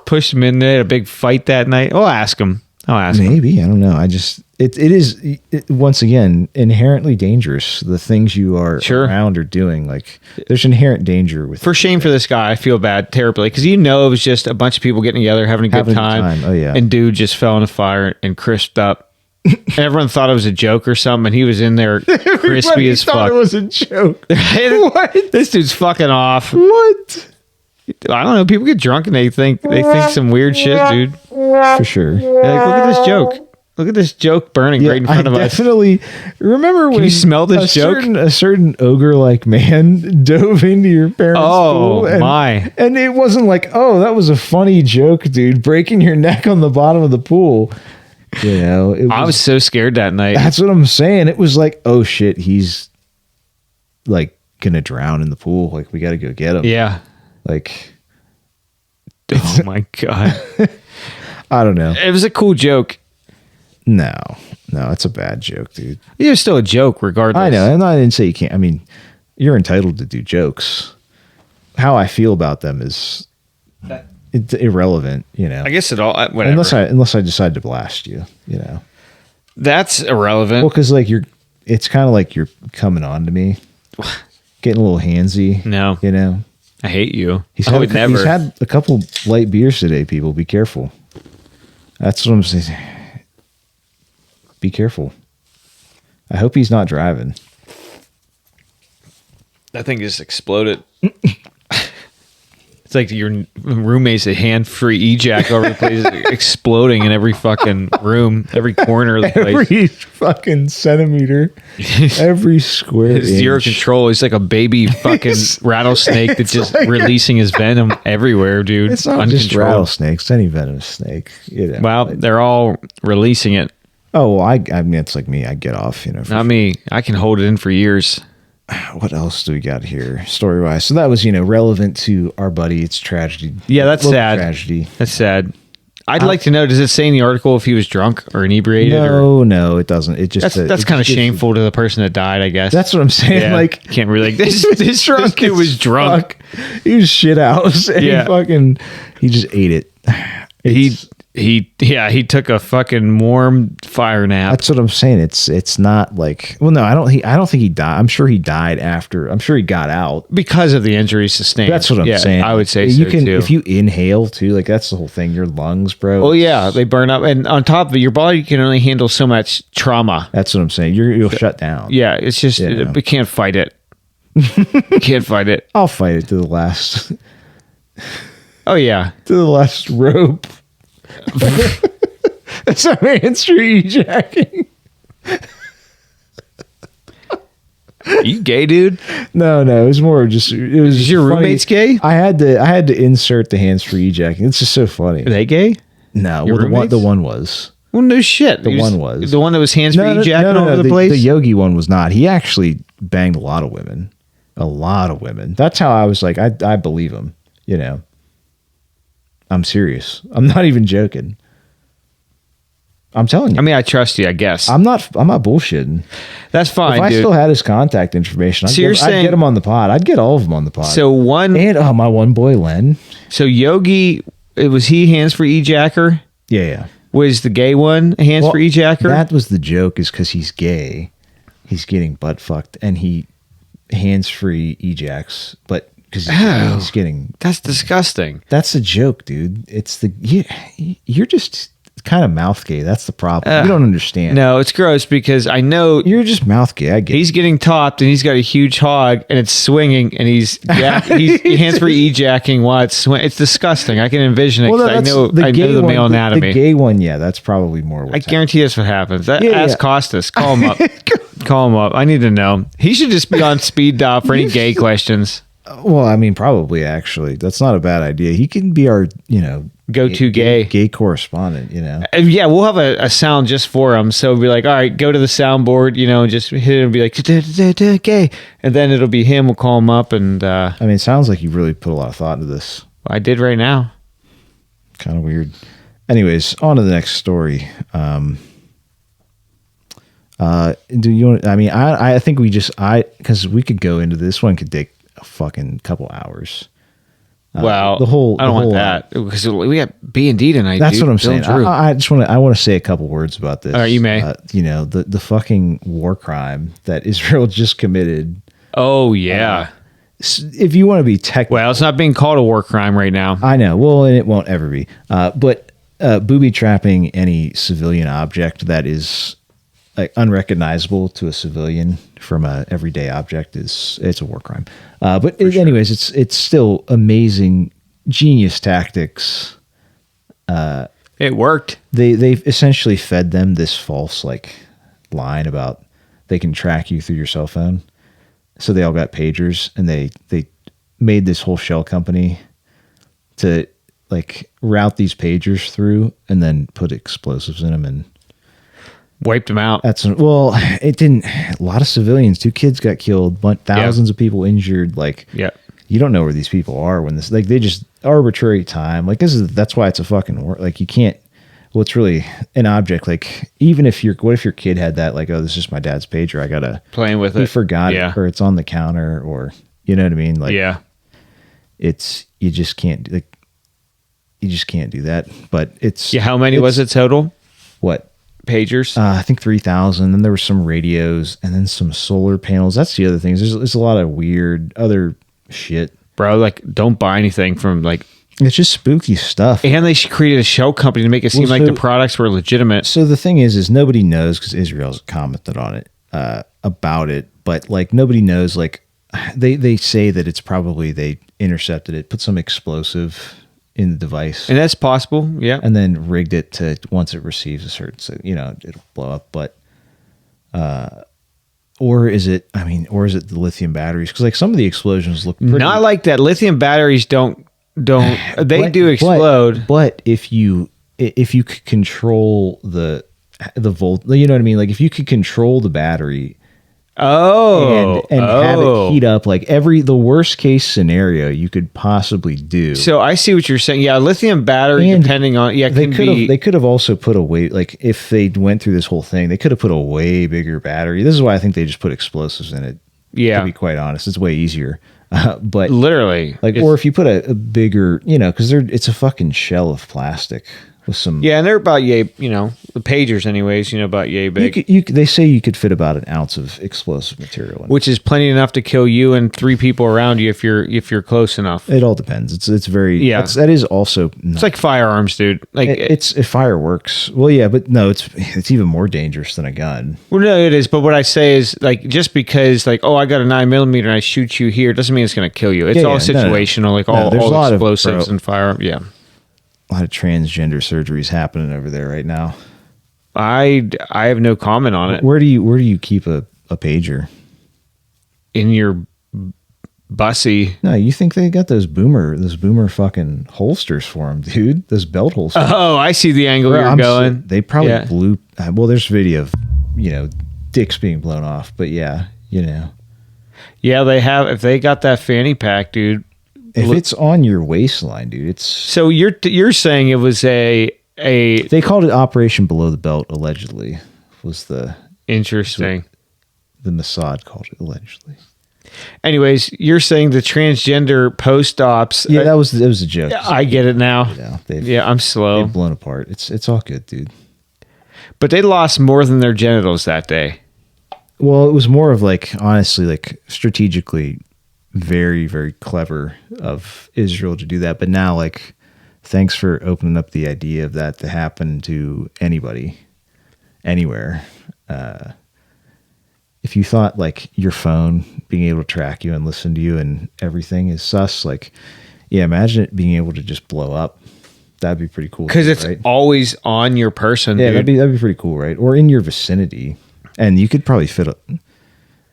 Speaker 1: Pushed him in there. Had a big fight that night. I'll ask him.
Speaker 2: Maybe I don't know. I just it is once again inherently dangerous. The things you are around or doing, like there's inherent danger with.
Speaker 1: For shame for this guy, I feel bad terribly because it was just a bunch of people getting together having a good time.
Speaker 2: Oh yeah,
Speaker 1: and dude just fell in a fire and crisped up. Everyone thought it was a joke or something, and he was in there crispy as fuck.
Speaker 2: Thought it was a joke.
Speaker 1: What? This dude's fucking off.
Speaker 2: What?
Speaker 1: I don't know. People get drunk and they think some weird shit, dude.
Speaker 2: For sure.
Speaker 1: They're like, look at this joke. Look at this joke burning right in front of us.
Speaker 2: Definitely remember when
Speaker 1: you smell this joke?
Speaker 2: A certain ogre-like man dove into your parents' pool. And it wasn't like, oh, that was a funny joke, dude. Breaking your neck on the bottom of the pool. You know,
Speaker 1: I was so scared that night.
Speaker 2: That's what I'm saying. It was like, oh shit, he's like gonna drown in the pool. Like we got to go get him.
Speaker 1: Yeah.
Speaker 2: Like,
Speaker 1: oh my God.
Speaker 2: I don't know.
Speaker 1: It was a cool joke.
Speaker 2: No, it's a bad joke, dude.
Speaker 1: It was still a joke, regardless.
Speaker 2: I know, and I didn't say you can't. I mean, you're entitled to do jokes. How I feel about them is it's irrelevant, you know.
Speaker 1: I guess it all. Whatever.
Speaker 2: Unless I decide to blast you, you know.
Speaker 1: That's irrelevant.
Speaker 2: Well, because like it's kind of like you're coming on to me, getting a little handsy.
Speaker 1: No,
Speaker 2: you know.
Speaker 1: I hate you.
Speaker 2: He's had a couple light beers today. People, be careful. That's what I'm saying. Be careful. I hope he's not driving.
Speaker 1: That thing just exploded. It's like your roommate's a hand-free Ejac over the place, exploding in every fucking room, every corner of the place.
Speaker 2: Every fucking centimeter, every square inch.
Speaker 1: Zero control. He's like a baby fucking rattlesnake that's just like releasing his venom everywhere, dude.
Speaker 2: It's not just rattlesnakes. It's any venomous snake. You know,
Speaker 1: well, they're all releasing it.
Speaker 2: Oh, well, I mean, it's like me. I get off, you know.
Speaker 1: Not me. I can hold it in for years.
Speaker 2: What else do we got here story wise? So that was, you know, relevant to our buddy. It's tragedy.
Speaker 1: Yeah, that's sad.
Speaker 2: Tragedy.
Speaker 1: That's sad. I'd like to know, does it say in the article if he was drunk or inebriated?
Speaker 2: No, it doesn't. It just
Speaker 1: that's kind of shameful to the person that died, I guess.
Speaker 2: That's what I'm saying.
Speaker 1: Yeah,
Speaker 2: like,
Speaker 1: can't really. This kid was drunk.
Speaker 2: He was shit out. And he just ate it.
Speaker 1: He took a fucking warm fire nap.
Speaker 2: That's what I'm saying. It's not like, well, no, I don't think he died. I'm sure he died after. I'm sure he got out
Speaker 1: because of the injuries sustained.
Speaker 2: That's what I'm saying.
Speaker 1: I would say
Speaker 2: you
Speaker 1: so
Speaker 2: can
Speaker 1: too.
Speaker 2: If you inhale too, like that's the whole thing. Your lungs, bro.
Speaker 1: Oh yeah, they burn up, and on top of it, your body can only handle so much trauma.
Speaker 2: That's what I'm saying. You'll shut down.
Speaker 1: Yeah, it's just we can't fight it. Can't fight it.
Speaker 2: I'll fight it to the last.
Speaker 1: Oh yeah,
Speaker 2: to the last rope. That's a man street jacking.
Speaker 1: You gay, dude?
Speaker 2: No, it was more just it was.
Speaker 1: Is your
Speaker 2: funny.
Speaker 1: roommates gay?
Speaker 2: I had to insert the hands-free ejac. It's just so funny.
Speaker 1: Are they gay?
Speaker 2: No,
Speaker 1: Your
Speaker 2: well,
Speaker 1: roommates?
Speaker 2: the one was.
Speaker 1: Well, no shit.
Speaker 2: The one was.
Speaker 1: The one that was hands-free ejacking all over the place?
Speaker 2: The yogi one was not. He actually banged a lot of women. A lot of women. That's how I was like, I believe him. You know. I'm serious. I'm not even joking. I'm telling you.
Speaker 1: I mean, I trust you, I guess.
Speaker 2: I'm not bullshitting.
Speaker 1: That's fine,
Speaker 2: If I
Speaker 1: dude.
Speaker 2: still had his contact information,
Speaker 1: So you're
Speaker 2: I'd
Speaker 1: saying-
Speaker 2: get him on the pod. I'd get all of them on the pod.
Speaker 1: So one...
Speaker 2: And my one boy, Len.
Speaker 1: So Yogi, was he hands-free ejacker?
Speaker 2: Yeah.
Speaker 1: Was the gay one a hands-free ejacker?
Speaker 2: That was the joke, is because he's gay. He's getting butt fucked, and he hands-free ejacs, but because he's getting...
Speaker 1: That's disgusting.
Speaker 2: That's the joke, dude. It's the... You're just kind of mouth gay. That's the problem. You don't understand.
Speaker 1: No, it's gross because I know
Speaker 2: You're just mouth gay. I get
Speaker 1: he's getting topped and he's got a huge hog and it's swinging and he's hands-free ejacking while it's swinging. It's disgusting. I can envision it because I know the male anatomy.
Speaker 2: The gay one, yeah, that's probably more what's
Speaker 1: I guarantee that's what happens. Ask
Speaker 2: yeah.
Speaker 1: Costas. Call him up. Call him up. I need to know. He should just be on speed dial for any gay questions.
Speaker 2: Well, I mean, probably, actually. That's not a bad idea. He can be our,
Speaker 1: Go-to gay
Speaker 2: correspondent,
Speaker 1: Yeah, we'll have a sound just for him. So we'll be like, all right, go to the soundboard, just hit it and be like, gay. And then it'll be him. We'll call him up. And
Speaker 2: I mean, it sounds like you really put a lot of thought into this.
Speaker 1: I did right now.
Speaker 2: Kind of weird. Anyways, on to the next story. Do you want, I mean, I think because we could go into this one could take a fucking couple hours.
Speaker 1: Well,
Speaker 2: I
Speaker 1: don't want that because we got B&D tonight.
Speaker 2: That's
Speaker 1: dude.
Speaker 2: what I'm
Speaker 1: Bill
Speaker 2: saying.
Speaker 1: Drew.
Speaker 2: I just want to say a couple words about this.
Speaker 1: All right, you may.
Speaker 2: The fucking war crime that Israel just committed.
Speaker 1: Oh yeah.
Speaker 2: If you want to be technical,
Speaker 1: Well, it's not being called a war crime right now.
Speaker 2: I know. Well, and it won't ever be. But booby trapping any civilian object that is like unrecognizable to a civilian from a everyday object it's a war crime. But anyways, it's still amazing, genius tactics.
Speaker 1: It worked.
Speaker 2: They've essentially fed them this false line about they can track you through your cell phone. So they all got pagers, and they made this whole shell company to route these pagers through and then put explosives in them and
Speaker 1: Wiped them out.
Speaker 2: It didn't. A lot of civilians. 2 kids got killed. Thousands of people injured. You don't know where these people are when this. They just arbitrary time. That's why it's a fucking war. You can't. Well, it's really an object. Even if what if your kid had that? Oh, this is my dad's pager. I gotta
Speaker 1: Playing with it.
Speaker 2: He forgot it, or it's on the counter, or you know what I mean. It's you just can't. You just can't do that. But it's
Speaker 1: How many was it total?
Speaker 2: What?
Speaker 1: Pagers?
Speaker 2: I think 3,000. Then there were some radios and then some solar panels. That's the other things. There's a lot of weird other shit.
Speaker 1: Bro, don't buy anything from
Speaker 2: It's just spooky stuff.
Speaker 1: And they created a shell company to make it seem like the products were legitimate.
Speaker 2: So the thing is nobody knows because Israel's commented on it about it, but nobody knows. They say that it's probably they intercepted it, put some explosive in the device,
Speaker 1: And that's possible, yeah.
Speaker 2: and then rigged it to once it receives a certain, so it'll blow up. But or is it the lithium batteries? Because some of the explosions look pretty,
Speaker 1: Not like that. Lithium batteries don't they do explode.
Speaker 2: But if you could control the volt, you know what I mean? If you could control the battery and have it heat up, the worst case scenario you could possibly do.
Speaker 1: So I see what you're saying. Yeah, lithium battery,
Speaker 2: And
Speaker 1: depending on
Speaker 2: they could have also put a way, if they went through this whole thing, they could have put a way bigger battery. This is why I think they just put explosives in it.
Speaker 1: Yeah,
Speaker 2: to be quite honest, it's way easier. But
Speaker 1: literally,
Speaker 2: or if you put a bigger, because it's a fucking shell of plastic with some.
Speaker 1: Yeah, and they're about yay. The pagers, anyways. About yay big.
Speaker 2: They say you could fit about an ounce of explosive material in it.
Speaker 1: Which is plenty enough to kill you and 3 people around you if you're close enough.
Speaker 2: It all depends. It's very that is also.
Speaker 1: It's like firearms, dude.
Speaker 2: It's fireworks. Well, yeah, but no, it's even more dangerous than a gun.
Speaker 1: Well, no, it is. But what I say is just because I got a 9mm and I shoot you here doesn't mean it's going to kill you. It's all situational.
Speaker 2: There's a lot
Speaker 1: explosives and firearms. Yeah.
Speaker 2: A lot of transgender surgeries happening over there right now.
Speaker 1: I have no comment on it.
Speaker 2: Where do you keep a pager?
Speaker 1: In your bussy.
Speaker 2: No, you think they got those boomer fucking holsters for them, dude? Those belt holsters.
Speaker 1: Oh, I see the angle you're going.
Speaker 2: They probably blew. Well, there's video of dicks being blown off, but yeah.
Speaker 1: Yeah, they have. If they got that fanny pack, dude.
Speaker 2: If it's on your waistline, dude, it's.
Speaker 1: So you're saying it was a.
Speaker 2: They called it Operation Below the Belt. Allegedly, was the
Speaker 1: interesting.
Speaker 2: The Mossad called it allegedly.
Speaker 1: Anyways, you're saying the transgender post ops.
Speaker 2: Yeah, that was a joke.
Speaker 1: I get it now. I'm slow.
Speaker 2: They've blown apart. It's all good, dude.
Speaker 1: But they lost more than their genitals that day.
Speaker 2: Well, it was more of honestly, strategically very, very clever of Israel to do that. But now, thanks for opening up the idea of that to happen to anybody, anywhere. If you thought your phone being able to track you and listen to you and everything is sus, imagine it being able to just blow up. That'd be pretty cool.
Speaker 1: Because it's always on your person.
Speaker 2: Yeah,
Speaker 1: dude.
Speaker 2: that'd be pretty cool, right? Or in your vicinity, and you could probably fit.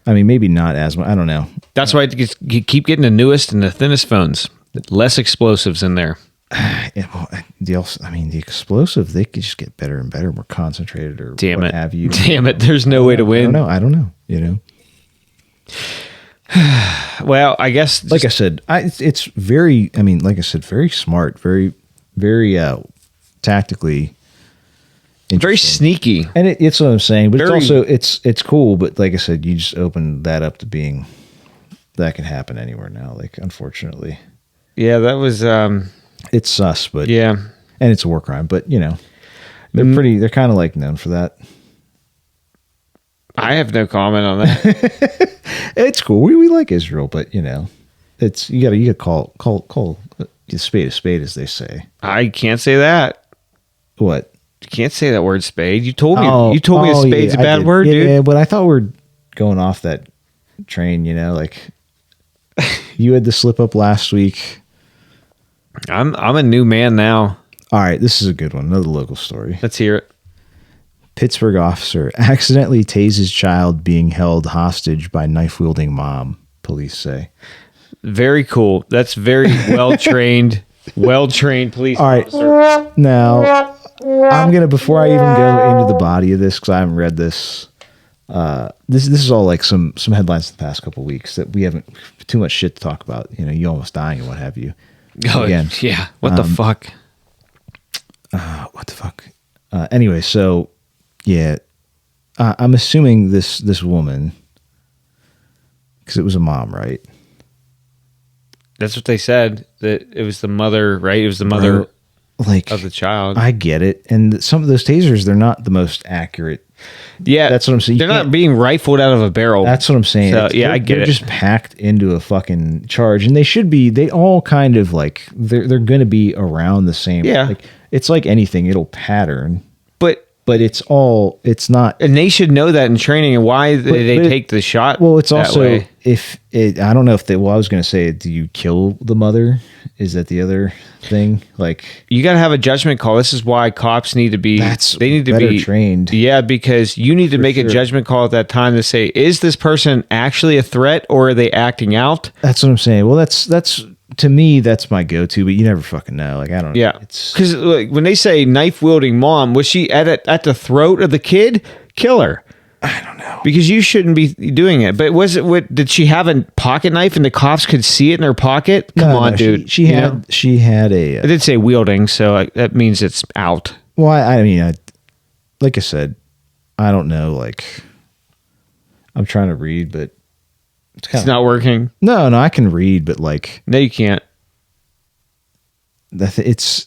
Speaker 2: I mean, maybe not as much. I don't know.
Speaker 1: That's why you keep getting the newest and the thinnest phones. Less explosives in there.
Speaker 2: Yeah, well, the explosive, they could just get better and better, more concentrated, or
Speaker 1: Damn
Speaker 2: what
Speaker 1: it.
Speaker 2: have you.
Speaker 1: Damn it. There's no way to win.
Speaker 2: I don't know.
Speaker 1: Well, I guess.
Speaker 2: Like I said, it's very. I mean, like I said, very smart, very, very tactically.
Speaker 1: Very sneaky.
Speaker 2: And it's what I'm saying, but it's also it's cool. But like I said, you just open that up to being that can happen anywhere now. Unfortunately.
Speaker 1: Yeah, that was.
Speaker 2: It's sus, but
Speaker 1: yeah,
Speaker 2: and it's a war crime. But they're pretty. They're kind of known for that.
Speaker 1: I have no comment on that.
Speaker 2: It's cool. We like Israel, but it's you gotta call a spade, as they say.
Speaker 1: I can't say that.
Speaker 2: What?
Speaker 1: You can't say that word spade. You told me. You told me a spade's a bad word, dude.
Speaker 2: Yeah, but I thought we were going off that train. You had the slip up last week.
Speaker 1: I'm a new man now.
Speaker 2: All right, this is a good one. Another local story.
Speaker 1: Let's hear it.
Speaker 2: Pittsburgh officer accidentally tases child being held hostage by knife-wielding mom, police say.
Speaker 1: Very cool. That's very well-trained police officer.
Speaker 2: All right, now I'm going to, before I even go into the body of this, because I haven't read this, this is all some headlines in the past couple of weeks that we haven't too much shit to talk about. You almost dying and what have you.
Speaker 1: Oh, again, yeah. What the fuck?
Speaker 2: What the fuck? Anyway, so yeah, I'm assuming this woman, because it was a mom, right?
Speaker 1: That's what they said. That it was the mother, right? It was the mother of the child.
Speaker 2: I get it, and some of those tasers, they're not the most accurate.
Speaker 1: Yeah,
Speaker 2: that's what I'm saying.
Speaker 1: They're not being rifled out of a barrel.
Speaker 2: That's what I'm saying.
Speaker 1: So, yeah, I get it.
Speaker 2: They're just packed into a fucking charge, and they should be. They all kind of they're going to be around the same.
Speaker 1: Yeah,
Speaker 2: it's like anything; it'll pattern.
Speaker 1: But
Speaker 2: it's not.
Speaker 1: And they should know that in training. And why they take the shot?
Speaker 2: Well, it's also way. I don't know if well, I was going to say, do you kill the mother? Is that the other thing?
Speaker 1: You got to have a judgment call. This is why cops need to be. They need to be
Speaker 2: trained.
Speaker 1: Yeah, because you need to make a judgment call at that time to say, is this person actually a threat or are they acting out?
Speaker 2: That's what I'm saying. Well, that's to me, that's my go-to, but you never fucking know. I don't know.
Speaker 1: Yeah, because when they say knife-wielding mom, was she at the throat of the kid? Kill her.
Speaker 2: I don't know.
Speaker 1: Because you shouldn't be doing it. But did she have a pocket knife and the cops could see it in her pocket? Come on, dude.
Speaker 2: She had a...
Speaker 1: It did say wielding, so that means it's out.
Speaker 2: Well, I mean, like I said, I don't know. I'm trying to read, but...
Speaker 1: It's not working?
Speaker 2: No, I can read, but
Speaker 1: No, you can't.
Speaker 2: It's...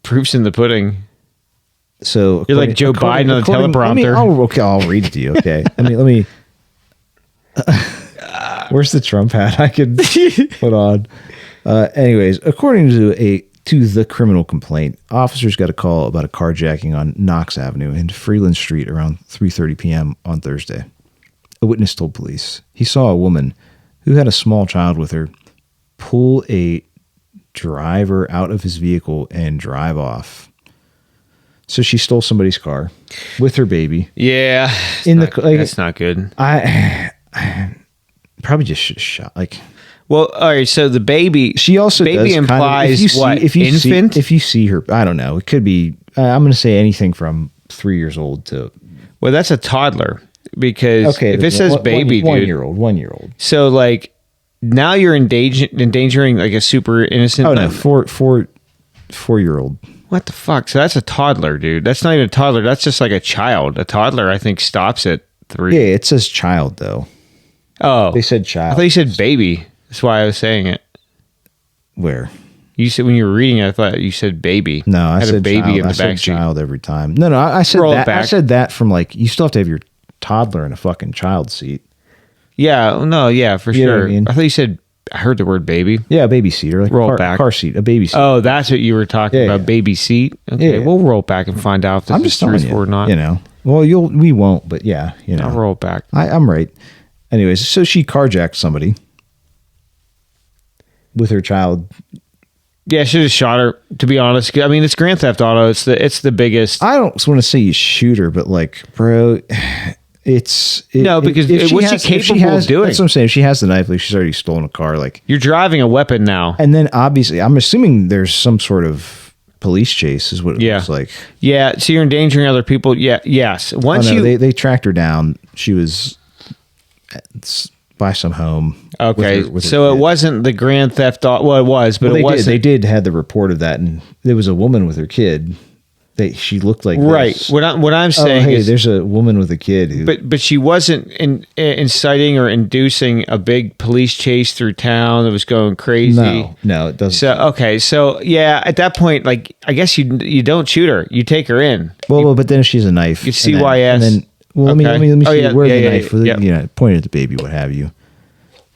Speaker 1: Proof's in the pudding.
Speaker 2: So
Speaker 1: you're like Joe Biden on the teleprompter.
Speaker 2: I'll read it to you. Okay. let me. Where's the Trump hat I could put on? Anyways, according to the criminal complaint, officers got a call about a carjacking on Knox Avenue and Freeland Street around 3:30 p.m. on Thursday. A witness told police he saw a woman who had a small child with her pull a driver out of his vehicle and drive off. So she stole somebody's car with her baby.
Speaker 1: Yeah. That's not good.
Speaker 2: I probably just shot like.
Speaker 1: Well, all right. So the baby.
Speaker 2: She also
Speaker 1: baby
Speaker 2: does
Speaker 1: implies
Speaker 2: if you
Speaker 1: infant.
Speaker 2: See, if you see her, I don't know. It could be. I'm going to say anything from 3 years old to.
Speaker 1: Well, that's a toddler because if it says baby, dude,
Speaker 2: 1 year old.
Speaker 1: So like now you're endangering like a super innocent.
Speaker 2: Oh no, 4-year-old.
Speaker 1: What the fuck? So that's a toddler, dude. That's not even a toddler. That's just like a child. A toddler, I think, stops at 3.
Speaker 2: Yeah, it says child though.
Speaker 1: Oh,
Speaker 2: They said child.
Speaker 1: I thought you said baby. That's why I was saying it.
Speaker 2: Where?
Speaker 1: You said when you were reading it, I thought you said baby.
Speaker 2: No, I
Speaker 1: had
Speaker 2: said
Speaker 1: a baby
Speaker 2: child.
Speaker 1: in the
Speaker 2: I said
Speaker 1: back seat.
Speaker 2: child every time. No, I said
Speaker 1: Roll it
Speaker 2: that. I
Speaker 1: back.
Speaker 2: said that from like you still have to have your toddler in a fucking child seat.
Speaker 1: Yeah, no, yeah, for
Speaker 2: You know
Speaker 1: sure.
Speaker 2: what I mean?
Speaker 1: I thought you said. I heard the word baby.
Speaker 2: Yeah, a baby seater, like
Speaker 1: Roll
Speaker 2: a
Speaker 1: it back.
Speaker 2: car seat, a baby seat.
Speaker 1: Oh, that's what you were talking
Speaker 2: Yeah,
Speaker 1: about,
Speaker 2: yeah.
Speaker 1: baby seat. Okay,
Speaker 2: Yeah.
Speaker 1: we'll roll it back and find out if this
Speaker 2: I'm
Speaker 1: is
Speaker 2: just telling
Speaker 1: truthful
Speaker 2: you,
Speaker 1: or not.
Speaker 2: You know, well, we won't, but yeah, you know,
Speaker 1: I'll roll it back.
Speaker 2: I'm right. Anyways, so she carjacked somebody with her child.
Speaker 1: Yeah, I should have shot her. To be honest, I mean, it's Grand Theft Auto. It's the biggest.
Speaker 2: I don't want to say you shoot her, but like, bro,
Speaker 1: No, because what's she capable of doing?
Speaker 2: That's what I'm saying. If she has the knife, like she's already stolen a car, like,
Speaker 1: You're driving a weapon now.
Speaker 2: and then obviously, I'm assuming there's some sort of police chase, is what it looks like.
Speaker 1: Yeah, so you're endangering other people. Yeah, yes. Once
Speaker 2: Oh, no,
Speaker 1: you
Speaker 2: they tracked her down. She was by some home.
Speaker 1: okay,
Speaker 2: with her
Speaker 1: so it
Speaker 2: kid.
Speaker 1: wasn't the Grand Theft Auto. Well, it was, but
Speaker 2: Well,
Speaker 1: it wasn't.
Speaker 2: They did had the report of that, and there was a woman with her kid. She looked like
Speaker 1: Right.
Speaker 2: this.
Speaker 1: What I'm
Speaker 2: Oh,
Speaker 1: saying
Speaker 2: hey,
Speaker 1: is,
Speaker 2: there's a woman with a kid who.
Speaker 1: but she wasn't inciting or inducing a big police chase through town that was going crazy.
Speaker 2: No, it doesn't.
Speaker 1: So okay, so yeah, at that point, like I guess you don't shoot her, you take her in.
Speaker 2: well, but then if she's a knife.
Speaker 1: You
Speaker 2: and
Speaker 1: CYS.
Speaker 2: And then, well,
Speaker 1: Okay.
Speaker 2: let me
Speaker 1: Oh,
Speaker 2: see
Speaker 1: yeah,
Speaker 2: where
Speaker 1: yeah,
Speaker 2: the
Speaker 1: yeah,
Speaker 2: knife.
Speaker 1: yeah.
Speaker 2: You know, pointed at the baby, what have you.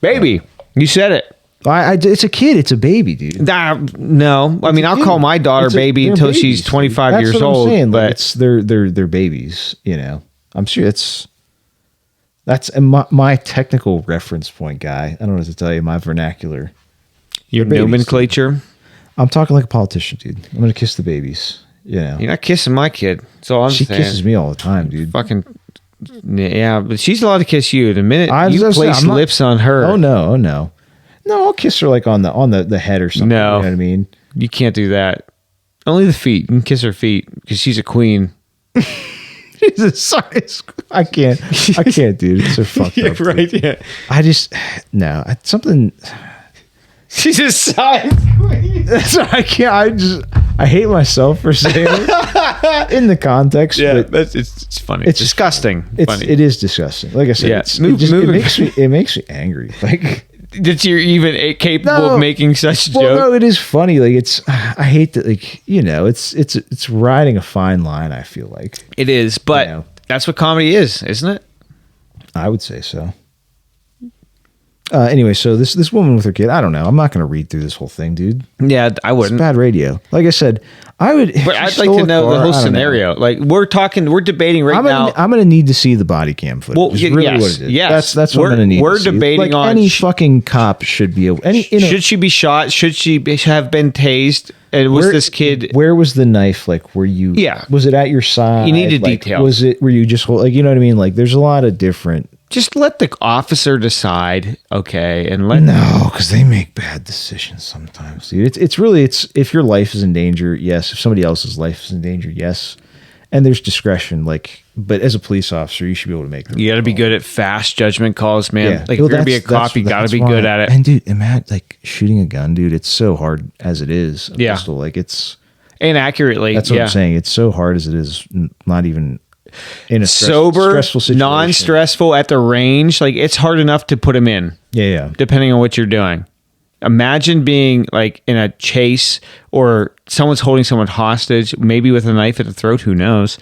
Speaker 1: Baby, you said it.
Speaker 2: It's a kid. It's a baby, dude.
Speaker 1: No, I mean I'll call my daughter baby
Speaker 2: They're
Speaker 1: until
Speaker 2: babies,
Speaker 1: she's 25
Speaker 2: dude.
Speaker 1: years
Speaker 2: That's what
Speaker 1: old.
Speaker 2: I'm saying.
Speaker 1: But
Speaker 2: Like, it's they're babies. You know, I'm sure that's my technical reference point, guy. I don't know what to tell you. My vernacular.
Speaker 1: your
Speaker 2: babies,
Speaker 1: nomenclature,
Speaker 2: I'm talking like a politician, dude. I'm gonna kiss the babies. You know,
Speaker 1: you're not kissing my kid. That's all I'm
Speaker 2: she
Speaker 1: saying.
Speaker 2: kisses me all the time, dude.
Speaker 1: Fucking yeah, but she's allowed to kiss you. The minute
Speaker 2: I
Speaker 1: you
Speaker 2: was saying,
Speaker 1: place
Speaker 2: I'm not-
Speaker 1: lips on her,
Speaker 2: Oh no, no. I'll kiss her like on the head or something.
Speaker 1: No.
Speaker 2: You know what I mean?
Speaker 1: you can't do that. Only the feet. You can kiss her feet because she's a queen.
Speaker 2: Jesus, sorry, I can't, dude. It's so fucked up. Dude.
Speaker 1: right. Yeah,
Speaker 2: I just something.
Speaker 1: she's a size queen.
Speaker 2: I can't. I hate myself for saying it in the context.
Speaker 1: Yeah,
Speaker 2: but
Speaker 1: it's funny. It's disgusting. Funny.
Speaker 2: it is disgusting. Like I said,
Speaker 1: Yeah,
Speaker 2: it makes me angry. Like
Speaker 1: that you're even capable
Speaker 2: No.
Speaker 1: of making such a
Speaker 2: well,
Speaker 1: joke.
Speaker 2: no, it is funny. Like I hate that. Like it's riding a fine line. I feel like
Speaker 1: It is, but
Speaker 2: You know.
Speaker 1: that's what comedy is, isn't it?
Speaker 2: I would say so. Anyway, so this woman with her kid, I don't know. I'm not going to read through this whole thing, dude.
Speaker 1: Yeah, I
Speaker 2: It's
Speaker 1: wouldn't.
Speaker 2: bad radio. Like I said, I would. if
Speaker 1: But
Speaker 2: she
Speaker 1: I'd like
Speaker 2: stole
Speaker 1: to
Speaker 2: a
Speaker 1: know
Speaker 2: car,
Speaker 1: the whole
Speaker 2: I don't know.
Speaker 1: scenario. Like we're debating right now.
Speaker 2: I'm gonna need to see the body cam footage.
Speaker 1: Well,
Speaker 2: Is really
Speaker 1: yes,
Speaker 2: what it is.
Speaker 1: yes.
Speaker 2: That's what I'm
Speaker 1: We're-
Speaker 2: gonna need.
Speaker 1: we're
Speaker 2: to see.
Speaker 1: debating
Speaker 2: like
Speaker 1: on
Speaker 2: any fucking cop should be able.
Speaker 1: Should she be shot? Should she have been tased? And was this kid?
Speaker 2: Where was the knife? Like, were you?
Speaker 1: Yeah.
Speaker 2: Was it at your side?
Speaker 1: You needed
Speaker 2: like,
Speaker 1: details.
Speaker 2: Was it? Were you just like? You know what I mean? Like, there's a lot of different.
Speaker 1: Just let the officer decide, okay, and let
Speaker 2: No, because they make bad decisions sometimes, dude. It's really if your life is in danger, yes. If somebody else's life is in danger, yes. And there's discretion, like, but as a police officer, you should be able to make them.
Speaker 1: you got to be good at fast judgment calls, man.
Speaker 2: Yeah.
Speaker 1: Like
Speaker 2: Well,
Speaker 1: if you're gonna be a
Speaker 2: that's-
Speaker 1: cop, you got to
Speaker 2: that's
Speaker 1: be
Speaker 2: why-
Speaker 1: good at it.
Speaker 2: And dude, imagine like shooting a gun, dude. It's so hard as it is. A
Speaker 1: Yeah.
Speaker 2: pistol. Like it's.
Speaker 1: And accurately.
Speaker 2: That's what
Speaker 1: yeah.
Speaker 2: I'm saying. It's so hard as it is. Not even in a
Speaker 1: Sober,
Speaker 2: stressful situation.
Speaker 1: non-stressful at the range. Like it's hard enough to put him in,
Speaker 2: Yeah.
Speaker 1: depending on what you're doing. Imagine being like in a chase or someone's holding someone hostage, maybe with a knife at the throat. Who knows?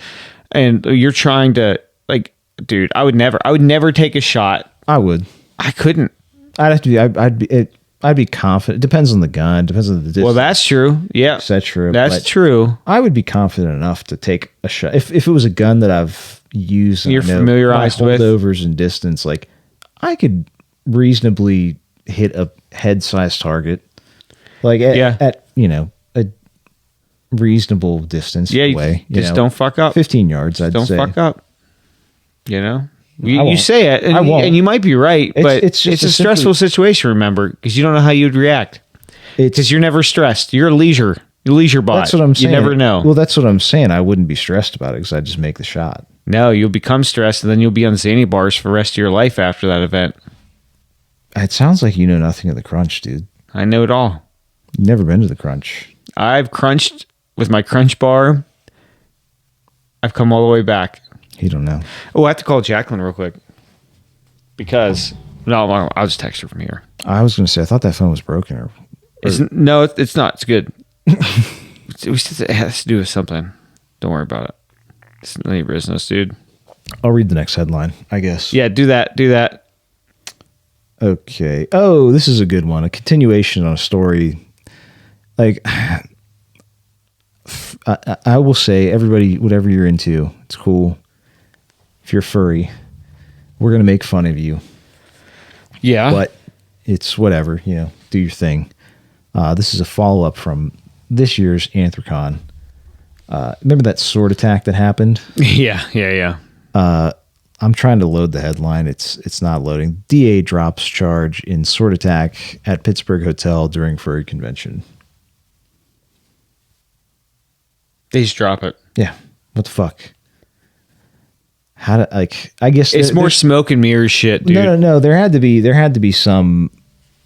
Speaker 1: And you're trying to like, dude. I would never take a shot.
Speaker 2: I would.
Speaker 1: I couldn't.
Speaker 2: I'd have to be. I'd be confident. Depends on the gun. Depends on the distance.
Speaker 1: Well, that's true. Yeah,
Speaker 2: etc.
Speaker 1: That's true.
Speaker 2: I would be confident enough to take a shot if it was a gun that I've used. And
Speaker 1: You're
Speaker 2: I know
Speaker 1: familiarized
Speaker 2: my
Speaker 1: with.
Speaker 2: holdovers and distance. Like I could reasonably hit a head-sized target. Like at reasonable distance
Speaker 1: Yeah,
Speaker 2: away.
Speaker 1: just don't fuck up.
Speaker 2: 15 yards, I'd
Speaker 1: Don't
Speaker 2: say.
Speaker 1: fuck up. You know,
Speaker 2: I
Speaker 1: you
Speaker 2: won't.
Speaker 1: say it, and,
Speaker 2: I won't.
Speaker 1: and you might be right, but
Speaker 2: it's just
Speaker 1: a stressful situation. Remember, because you don't know how you'd react. Because you're never stressed. You're a leisure bot.
Speaker 2: That's what I'm saying.
Speaker 1: You never know.
Speaker 2: Well, that's what I'm saying. I wouldn't be stressed about it because I just make the shot.
Speaker 1: No, you'll become stressed, and then you'll be on zany bars for the rest of your life after that event.
Speaker 2: It sounds like you know nothing of the crunch, dude.
Speaker 1: I know it all.
Speaker 2: You've never been to the crunch.
Speaker 1: I've crunched with my crunch bar. I've come all the way back.
Speaker 2: You don't know.
Speaker 1: Oh, I have to call Jacqueline real quick. Because, no, I'll just text her from here.
Speaker 2: I was going to say, I thought that phone was broken.
Speaker 1: No, it's not. It's good. It has to do with something. Don't worry about it. It's none of your business, dude.
Speaker 2: I'll read the next headline, I guess.
Speaker 1: Yeah, do that. Do that.
Speaker 2: Okay. Oh, this is a good one. A continuation on a story. Like, I will say, everybody, whatever you're into, it's cool. If you're furry, we're going to make fun of you.
Speaker 1: Yeah.
Speaker 2: But it's whatever, do your thing. This is a follow-up from this year's Anthrocon. Remember that sword attack that happened?
Speaker 1: Yeah.
Speaker 2: I'm trying to load the headline. It's not loading. DA drops charge in sword attack at Pittsburgh hotel during furry convention.
Speaker 1: They just drop it.
Speaker 2: Yeah. What the fuck? How to I guess
Speaker 1: it's more smoke and mirrors shit, dude.
Speaker 2: No. There had to be some.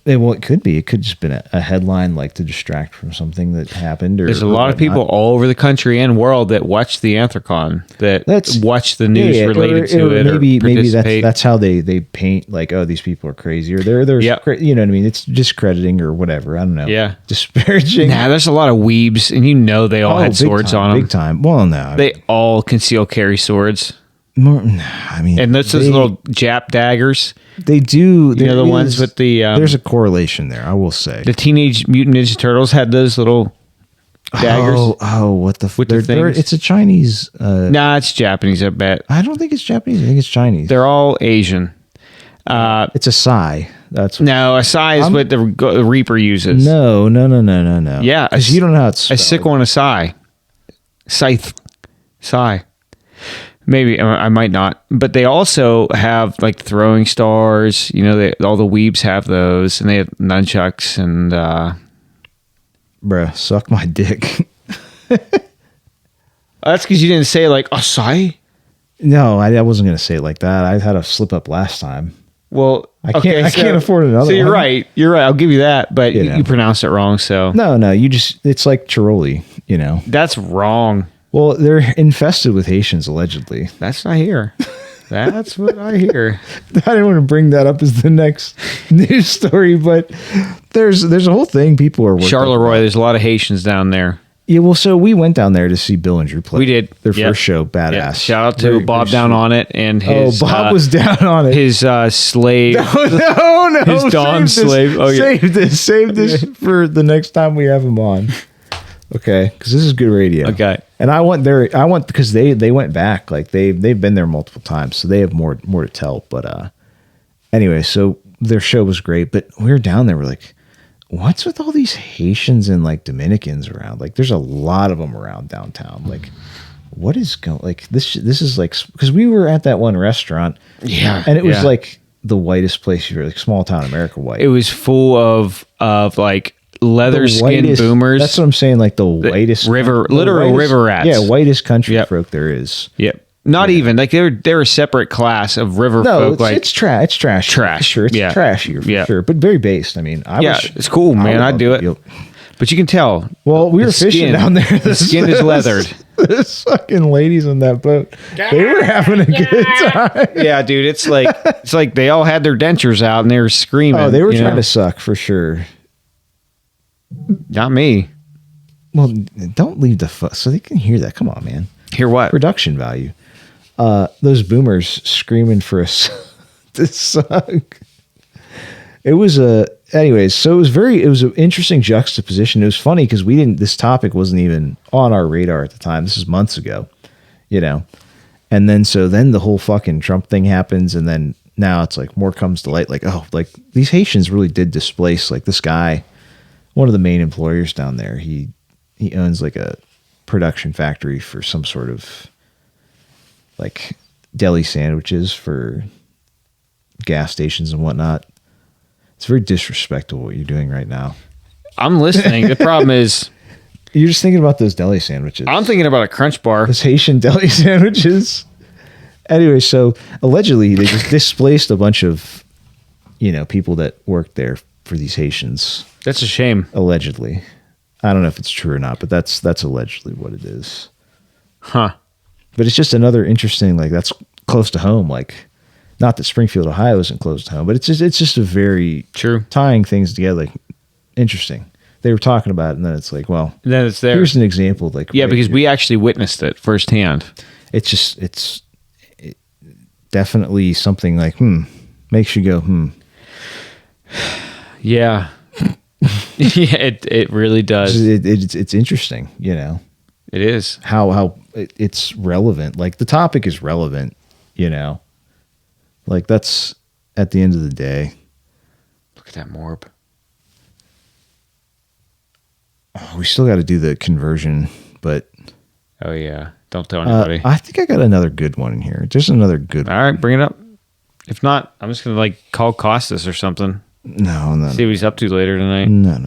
Speaker 2: Well, it could be. It could just been a headline like to distract from something that happened. Or
Speaker 1: there's a lot of people all over the country and world that watch the Anthrocon, that watch the news related to it.
Speaker 2: Maybe that's how they paint like, oh, these people are crazy, or there's you know what I mean? It's discrediting or whatever. I don't know.
Speaker 1: Yeah,
Speaker 2: disparaging.
Speaker 1: Nah, there's a lot of weebs, and they all had swords on them.
Speaker 2: Big time. Well, no,
Speaker 1: they all conceal carry swords.
Speaker 2: And
Speaker 1: that's those little Jap daggers.
Speaker 2: They do.
Speaker 1: The ones with the.
Speaker 2: There's a correlation there, I will say.
Speaker 1: The Teenage Mutant Ninja Turtles had those little daggers.
Speaker 2: Oh, what the?
Speaker 1: With the things?
Speaker 2: It's a Chinese.
Speaker 1: Nah, it's Japanese. I bet.
Speaker 2: I don't think it's Japanese. I think it's Chinese.
Speaker 1: They're all Asian.
Speaker 2: It's a sai.
Speaker 1: No, a sai is what the Reaper uses.
Speaker 2: No.
Speaker 1: Yeah,
Speaker 2: because you don't know how it's spelled.
Speaker 1: A sickle and a sai. Scythe. Sai. Maybe I might not, but they also have like throwing stars. All the weebs have those, and they have nunchucks and.
Speaker 2: Bruh, suck my dick.
Speaker 1: That's because you didn't say like sai.
Speaker 2: No, I wasn't going to say it like that. I had a slip up last time.
Speaker 1: Well,
Speaker 2: I can't afford another.
Speaker 1: So you're
Speaker 2: one.
Speaker 1: right. You're right. I'll give you that, but you pronounced it wrong. So
Speaker 2: no, it's like Chiroli.
Speaker 1: That's wrong.
Speaker 2: Well, they're infested with Haitians, allegedly.
Speaker 1: That's what I hear. That's what I hear.
Speaker 2: I didn't want to bring that up as the next news story, but there's a whole thing people are working
Speaker 1: Charleroi, there's a lot of Haitians down there.
Speaker 2: Yeah, well, so we went down there to see Bill and Drew play.
Speaker 1: We did.
Speaker 2: Their first show, badass.
Speaker 1: Yep. Shout out to Bob down on it and his...
Speaker 2: Bob was down on it.
Speaker 1: His slave...
Speaker 2: No.
Speaker 1: His Dom slave. Oh, yeah.
Speaker 2: Save this for the next time we have him on. Okay, because this is good radio.
Speaker 1: Okay.
Speaker 2: And I went there. Because they went back. Like they've been there multiple times, so they have more to tell. But anyway, so their show was great. But we were down there. We're like, what's with all these Haitians and like Dominicans around? Like, there's a lot of them around downtown. Like, what is going? Like this is like, because we were at that one restaurant.
Speaker 1: Yeah.
Speaker 2: And it was like the whitest place you've like small town America white.
Speaker 1: It was full of like leather skinned boomers.
Speaker 2: That's what I'm saying. Like the whitest
Speaker 1: literal river rats.
Speaker 2: Yeah, whitest country folk there is.
Speaker 1: Yep. Not even like they're a separate class of river folk.
Speaker 2: It's trash. It's trash.
Speaker 1: Trash.
Speaker 2: Sure, it's trashy for sure, but very based. I mean,
Speaker 1: it's cool, man. I'd do it. But you can tell.
Speaker 2: Well, we were fishing down there.
Speaker 1: The skin is leathered.
Speaker 2: There's fucking ladies on that boat. They were having a good time.
Speaker 1: Yeah, dude. It's like they all had their dentures out and they were screaming.
Speaker 2: Oh, they were trying to suck for sure.
Speaker 1: Not me.
Speaker 2: Well, don't leave the so they can hear that. Come on, man.
Speaker 1: Hear what?
Speaker 2: Production value. Those boomers screaming for us to suck. It was anyways, so it was an interesting juxtaposition. It was funny because this topic wasn't even on our radar at the time. This is months ago, and then the whole fucking Trump thing happens. And then now it's like more comes to light. Like, oh, like these Haitians really did displace like this guy, one of the main employers down there. He owns like a production factory for some sort of like deli sandwiches for gas stations and whatnot. It's very disrespectful what you're doing right now.
Speaker 1: I'm listening. The problem is,
Speaker 2: You're just thinking about those deli sandwiches.
Speaker 1: I'm thinking about a Crunch Bar.
Speaker 2: Those Haitian deli sandwiches. Anyway, so allegedly they just displaced a bunch of, people that worked there for these Haitians.
Speaker 1: That's a shame.
Speaker 2: Allegedly. I don't know if it's true or not, but that's allegedly what it is.
Speaker 1: Huh.
Speaker 2: But it's just another interesting, like, that's close to home. Like, not that Springfield, Ohio isn't close to home, but it's just a very
Speaker 1: True.
Speaker 2: tying things together. Like, interesting. They were talking about it, and then it's like, well,
Speaker 1: Then it's there.
Speaker 2: here's an example. Like,
Speaker 1: Yeah,
Speaker 2: right
Speaker 1: because
Speaker 2: here.
Speaker 1: we actually witnessed it firsthand.
Speaker 2: It's definitely something like, makes you go,
Speaker 1: Yeah. Yeah, it really does.
Speaker 2: It's interesting,
Speaker 1: It is.
Speaker 2: how it's relevant. Like, the topic is relevant, like, that's at the end of the day.
Speaker 1: Look at that morb.
Speaker 2: Oh, we still got to do the conversion, but
Speaker 1: Oh, yeah. Don't tell anybody.
Speaker 2: I think I got another good one in here. There's another good one.
Speaker 1: All right, bring it up. If not, I'm just going to call Costas or something.
Speaker 2: No.
Speaker 1: See what he's up to later tonight.
Speaker 2: No.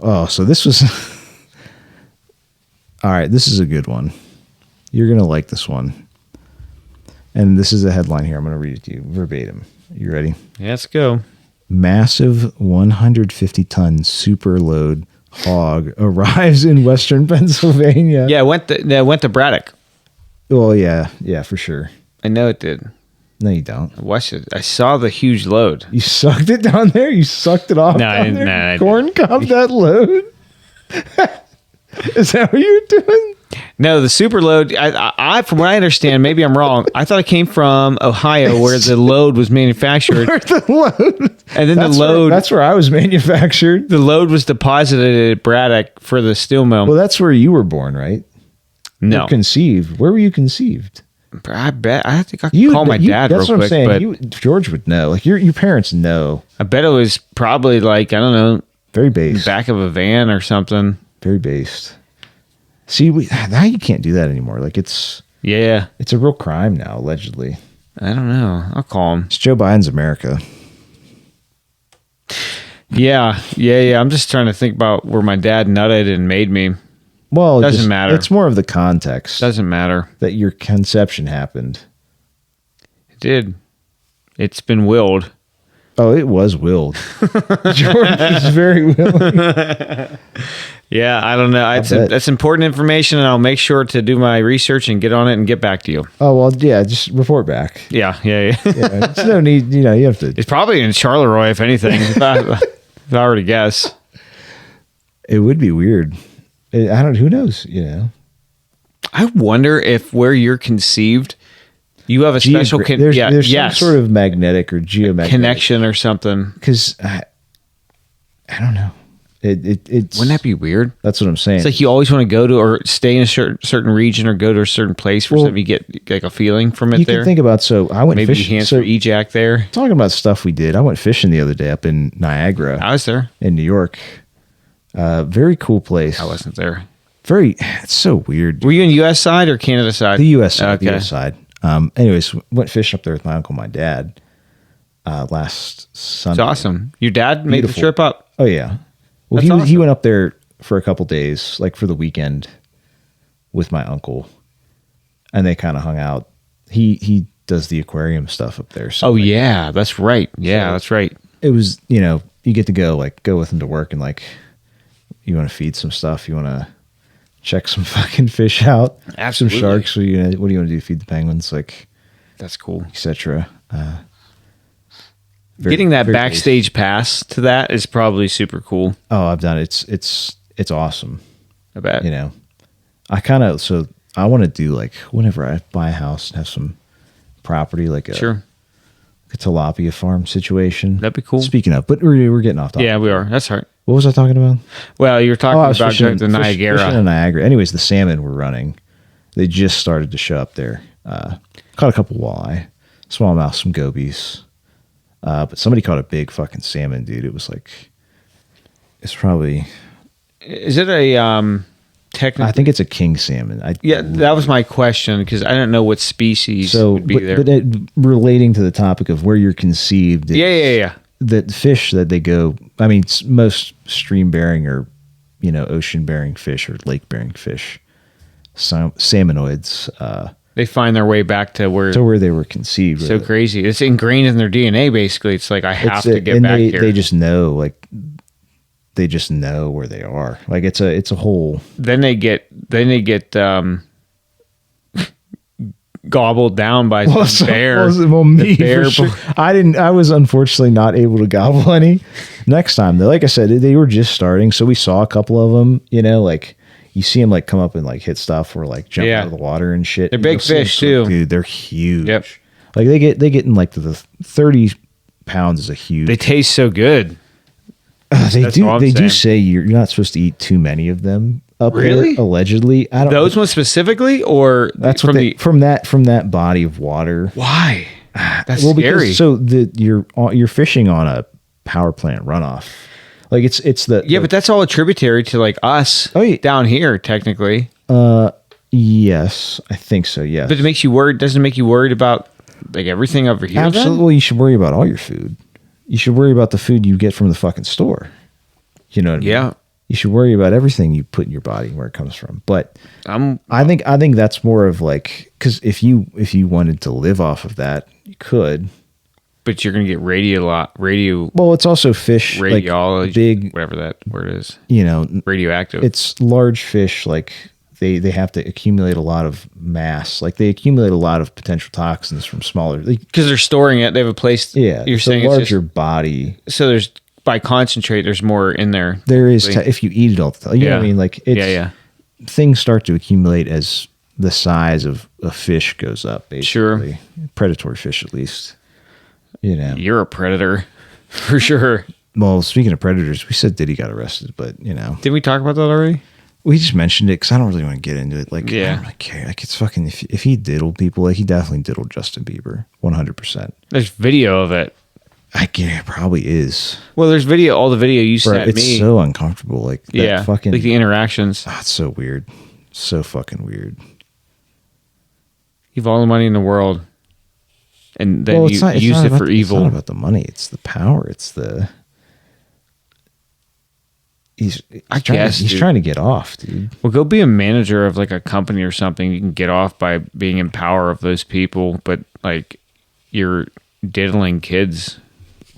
Speaker 2: Oh, so this was all right. This is a good one. You're gonna like this one. And this is a headline here. I'm gonna read it to you verbatim. You ready?
Speaker 1: Yeah, let's go.
Speaker 2: Massive 150-ton superload hog arrives in Western Pennsylvania.
Speaker 1: Yeah, it went to Braddock.
Speaker 2: Well, yeah, for sure.
Speaker 1: I know it did.
Speaker 2: No, you don't.
Speaker 1: I watched it. I saw the huge load.
Speaker 2: You sucked it down there. You sucked it off.
Speaker 1: No, I
Speaker 2: down
Speaker 1: didn't.
Speaker 2: there?
Speaker 1: No, I
Speaker 2: Corn cobbed that load. Is that what you're doing?
Speaker 1: No, the super load. I from what I understand, maybe I'm wrong. I thought it came from Ohio, where the load was manufactured,
Speaker 2: Where's the load?
Speaker 1: and then
Speaker 2: That's where I was manufactured.
Speaker 1: the load was deposited at Braddock for the steel mill.
Speaker 2: Well, that's where you were born, right?
Speaker 1: No,
Speaker 2: You're conceived. Where were you conceived?
Speaker 1: I bet. I think I could call my dad
Speaker 2: That's
Speaker 1: real
Speaker 2: what
Speaker 1: quick,
Speaker 2: I'm saying.
Speaker 1: but
Speaker 2: George would know. Like, your parents know.
Speaker 1: I bet it was probably I don't know,
Speaker 2: Very based.
Speaker 1: back of a van or something.
Speaker 2: Very based. See, now you can't do that anymore. Like, it's
Speaker 1: Yeah,
Speaker 2: a real crime now, allegedly.
Speaker 1: I don't know. I'll call him.
Speaker 2: It's Joe Biden's America.
Speaker 1: Yeah. I'm just trying to think about where my dad nutted and made me.
Speaker 2: Well,
Speaker 1: Doesn't matter.
Speaker 2: It's more of the context
Speaker 1: Doesn't matter.
Speaker 2: that your conception happened.
Speaker 1: It did. It's been willed.
Speaker 2: Oh, it was willed. George is very willing.
Speaker 1: Yeah, I don't know.
Speaker 2: bet.
Speaker 1: That's important information, and I'll make sure to do my research and get on it and get back to you.
Speaker 2: Oh, well, yeah, just report back.
Speaker 1: Yeah.
Speaker 2: Yeah, there's no need, you have to.
Speaker 1: It's probably in Charleroi, if anything. I already guess.
Speaker 2: It would be weird. I don't. Who knows?
Speaker 1: I wonder if where you're conceived, you have a special
Speaker 2: there's some sort of magnetic or geomagnetic
Speaker 1: connection or something.
Speaker 2: Because I don't know. It's
Speaker 1: Wouldn't that be weird?
Speaker 2: That's what I'm saying.
Speaker 1: It's like you always want to go to or stay in a certain region or go to a certain place for something. You get like a feeling from it
Speaker 2: you
Speaker 1: there.
Speaker 2: can think about. So I went
Speaker 1: Maybe
Speaker 2: fishing.
Speaker 1: you
Speaker 2: So
Speaker 1: for Ejac there.
Speaker 2: talking about stuff we did. I went fishing the other day up in Niagara,
Speaker 1: I was there.
Speaker 2: in New York. Very cool place.
Speaker 1: I wasn't there.
Speaker 2: It's so weird.
Speaker 1: Were you in U.S. side or Canada side?
Speaker 2: The U.S. side.
Speaker 1: Okay.
Speaker 2: The U.S. side. Anyways, went fishing up there with my uncle, and my dad, last Sunday.
Speaker 1: It's awesome. Your dad made the
Speaker 2: Beautiful.
Speaker 1: trip up.
Speaker 2: Oh yeah. Well,
Speaker 1: That's
Speaker 2: he
Speaker 1: awesome.
Speaker 2: went up there for a couple days, like for the weekend, with my uncle, and they kind of hung out. He does the aquarium stuff up there. So
Speaker 1: Oh yeah, that's right. Yeah, that's right.
Speaker 2: it was, you get to go with him to work, and like, you want to feed some stuff, you want to check some fucking fish out,
Speaker 1: Absolutely.
Speaker 2: some sharks. What do you want to do? Feed the penguins, like,
Speaker 1: That's cool.
Speaker 2: etc.
Speaker 1: Getting that backstage pass to that is probably super cool.
Speaker 2: Oh, I've done it. It's awesome.
Speaker 1: I bet.
Speaker 2: I want to do, like, whenever I buy a house and have some property, like a
Speaker 1: Sure.
Speaker 2: tilapia farm situation.
Speaker 1: That'd be cool.
Speaker 2: Speaking of, but we're getting off topic.
Speaker 1: Yeah, we are. That's hard.
Speaker 2: What was I talking about?
Speaker 1: Well, you're talking
Speaker 2: I was
Speaker 1: about
Speaker 2: fishing
Speaker 1: the Niagara.
Speaker 2: Fishing in Niagara. Anyways, the salmon were running. They just started to show up there. Caught a couple walleye, smallmouth, some gobies. But somebody caught a big fucking salmon, dude. It was like, it's probably,
Speaker 1: Is it a technically?
Speaker 2: I think it's a king salmon.
Speaker 1: Yeah, that was my question because I don't know what species would be there.
Speaker 2: But relating to the topic of where you're conceived,
Speaker 1: Yeah.
Speaker 2: that fish that they go, I mean, most stream bearing or, ocean bearing fish or lake bearing fish, salmonoids,
Speaker 1: They find their way back to where
Speaker 2: they were conceived.
Speaker 1: So crazy. It's ingrained in their DNA, basically. It's like, I have to get back here.
Speaker 2: They just know, they just know where they are. Like it's a whole.
Speaker 1: Then they get gobbled down by some bear.
Speaker 2: Sure. I was unfortunately not able to gobble any. Next time, though, like I said, they were just starting, so we saw a couple of them. Like you see them come up and hit stuff or jump out of the water and shit.
Speaker 1: They're big fish too,
Speaker 2: dude. They're huge.
Speaker 1: Yep.
Speaker 2: They get in the 30 pounds is a huge.
Speaker 1: They taste so good.
Speaker 2: They do say you're not supposed to eat too many of them.
Speaker 1: Really?
Speaker 2: There, allegedly, I don't.
Speaker 1: Those ones specifically, or
Speaker 2: that's from that body of water.
Speaker 1: Why? That's scary.
Speaker 2: You're fishing on a power plant runoff.
Speaker 1: But that's all a tributary to us down here, technically.
Speaker 2: Yes, I think so. Yes,
Speaker 1: but it makes you worried. Doesn't it make you worried about everything over here?
Speaker 2: Absolutely. Well, you should worry about all your food. You should worry about the food you get from the fucking store. You know what I mean?
Speaker 1: Yeah.
Speaker 2: You should worry about everything you put in your body, where it comes from. But I think that's more of because if you wanted to live off of that, you could.
Speaker 1: But you're going to get radio.
Speaker 2: Well, it's also fish,
Speaker 1: radiology,
Speaker 2: big,
Speaker 1: whatever that word is.
Speaker 2: Radioactive. It's large fish. They have to accumulate a lot of mass. They accumulate a lot of potential toxins from smaller.
Speaker 1: Because they're storing it. They have a place.
Speaker 2: Yeah,
Speaker 1: you're saying
Speaker 2: larger body.
Speaker 1: So by concentrate, there's more in there.
Speaker 2: There is if you eat it all the time. You know what I mean? Things start to accumulate as the size of a fish goes up. Basically,
Speaker 1: sure.
Speaker 2: Predatory fish, at least.
Speaker 1: You're a predator, for sure.
Speaker 2: Well, speaking of predators, we said Diddy got arrested, but
Speaker 1: Did we talk about that already?
Speaker 2: We just mentioned it because I don't really want to get into it. I don't really care. It's fucking if he diddled people, he definitely diddled Justin Bieber, 100%.
Speaker 1: There's video of it.
Speaker 2: It probably is.
Speaker 1: Well, there's video. All the video you sent me.
Speaker 2: It's so uncomfortable. Fucking
Speaker 1: the interactions.
Speaker 2: Oh, it's so weird. So fucking weird.
Speaker 1: You have all the money in the world, and then you use it for evil.
Speaker 2: It's not about the money. It's the power. It's the. He's trying to get off, dude.
Speaker 1: Well, go be a manager of a company or something. You can get off by being in power of those people, but you're diddling kids.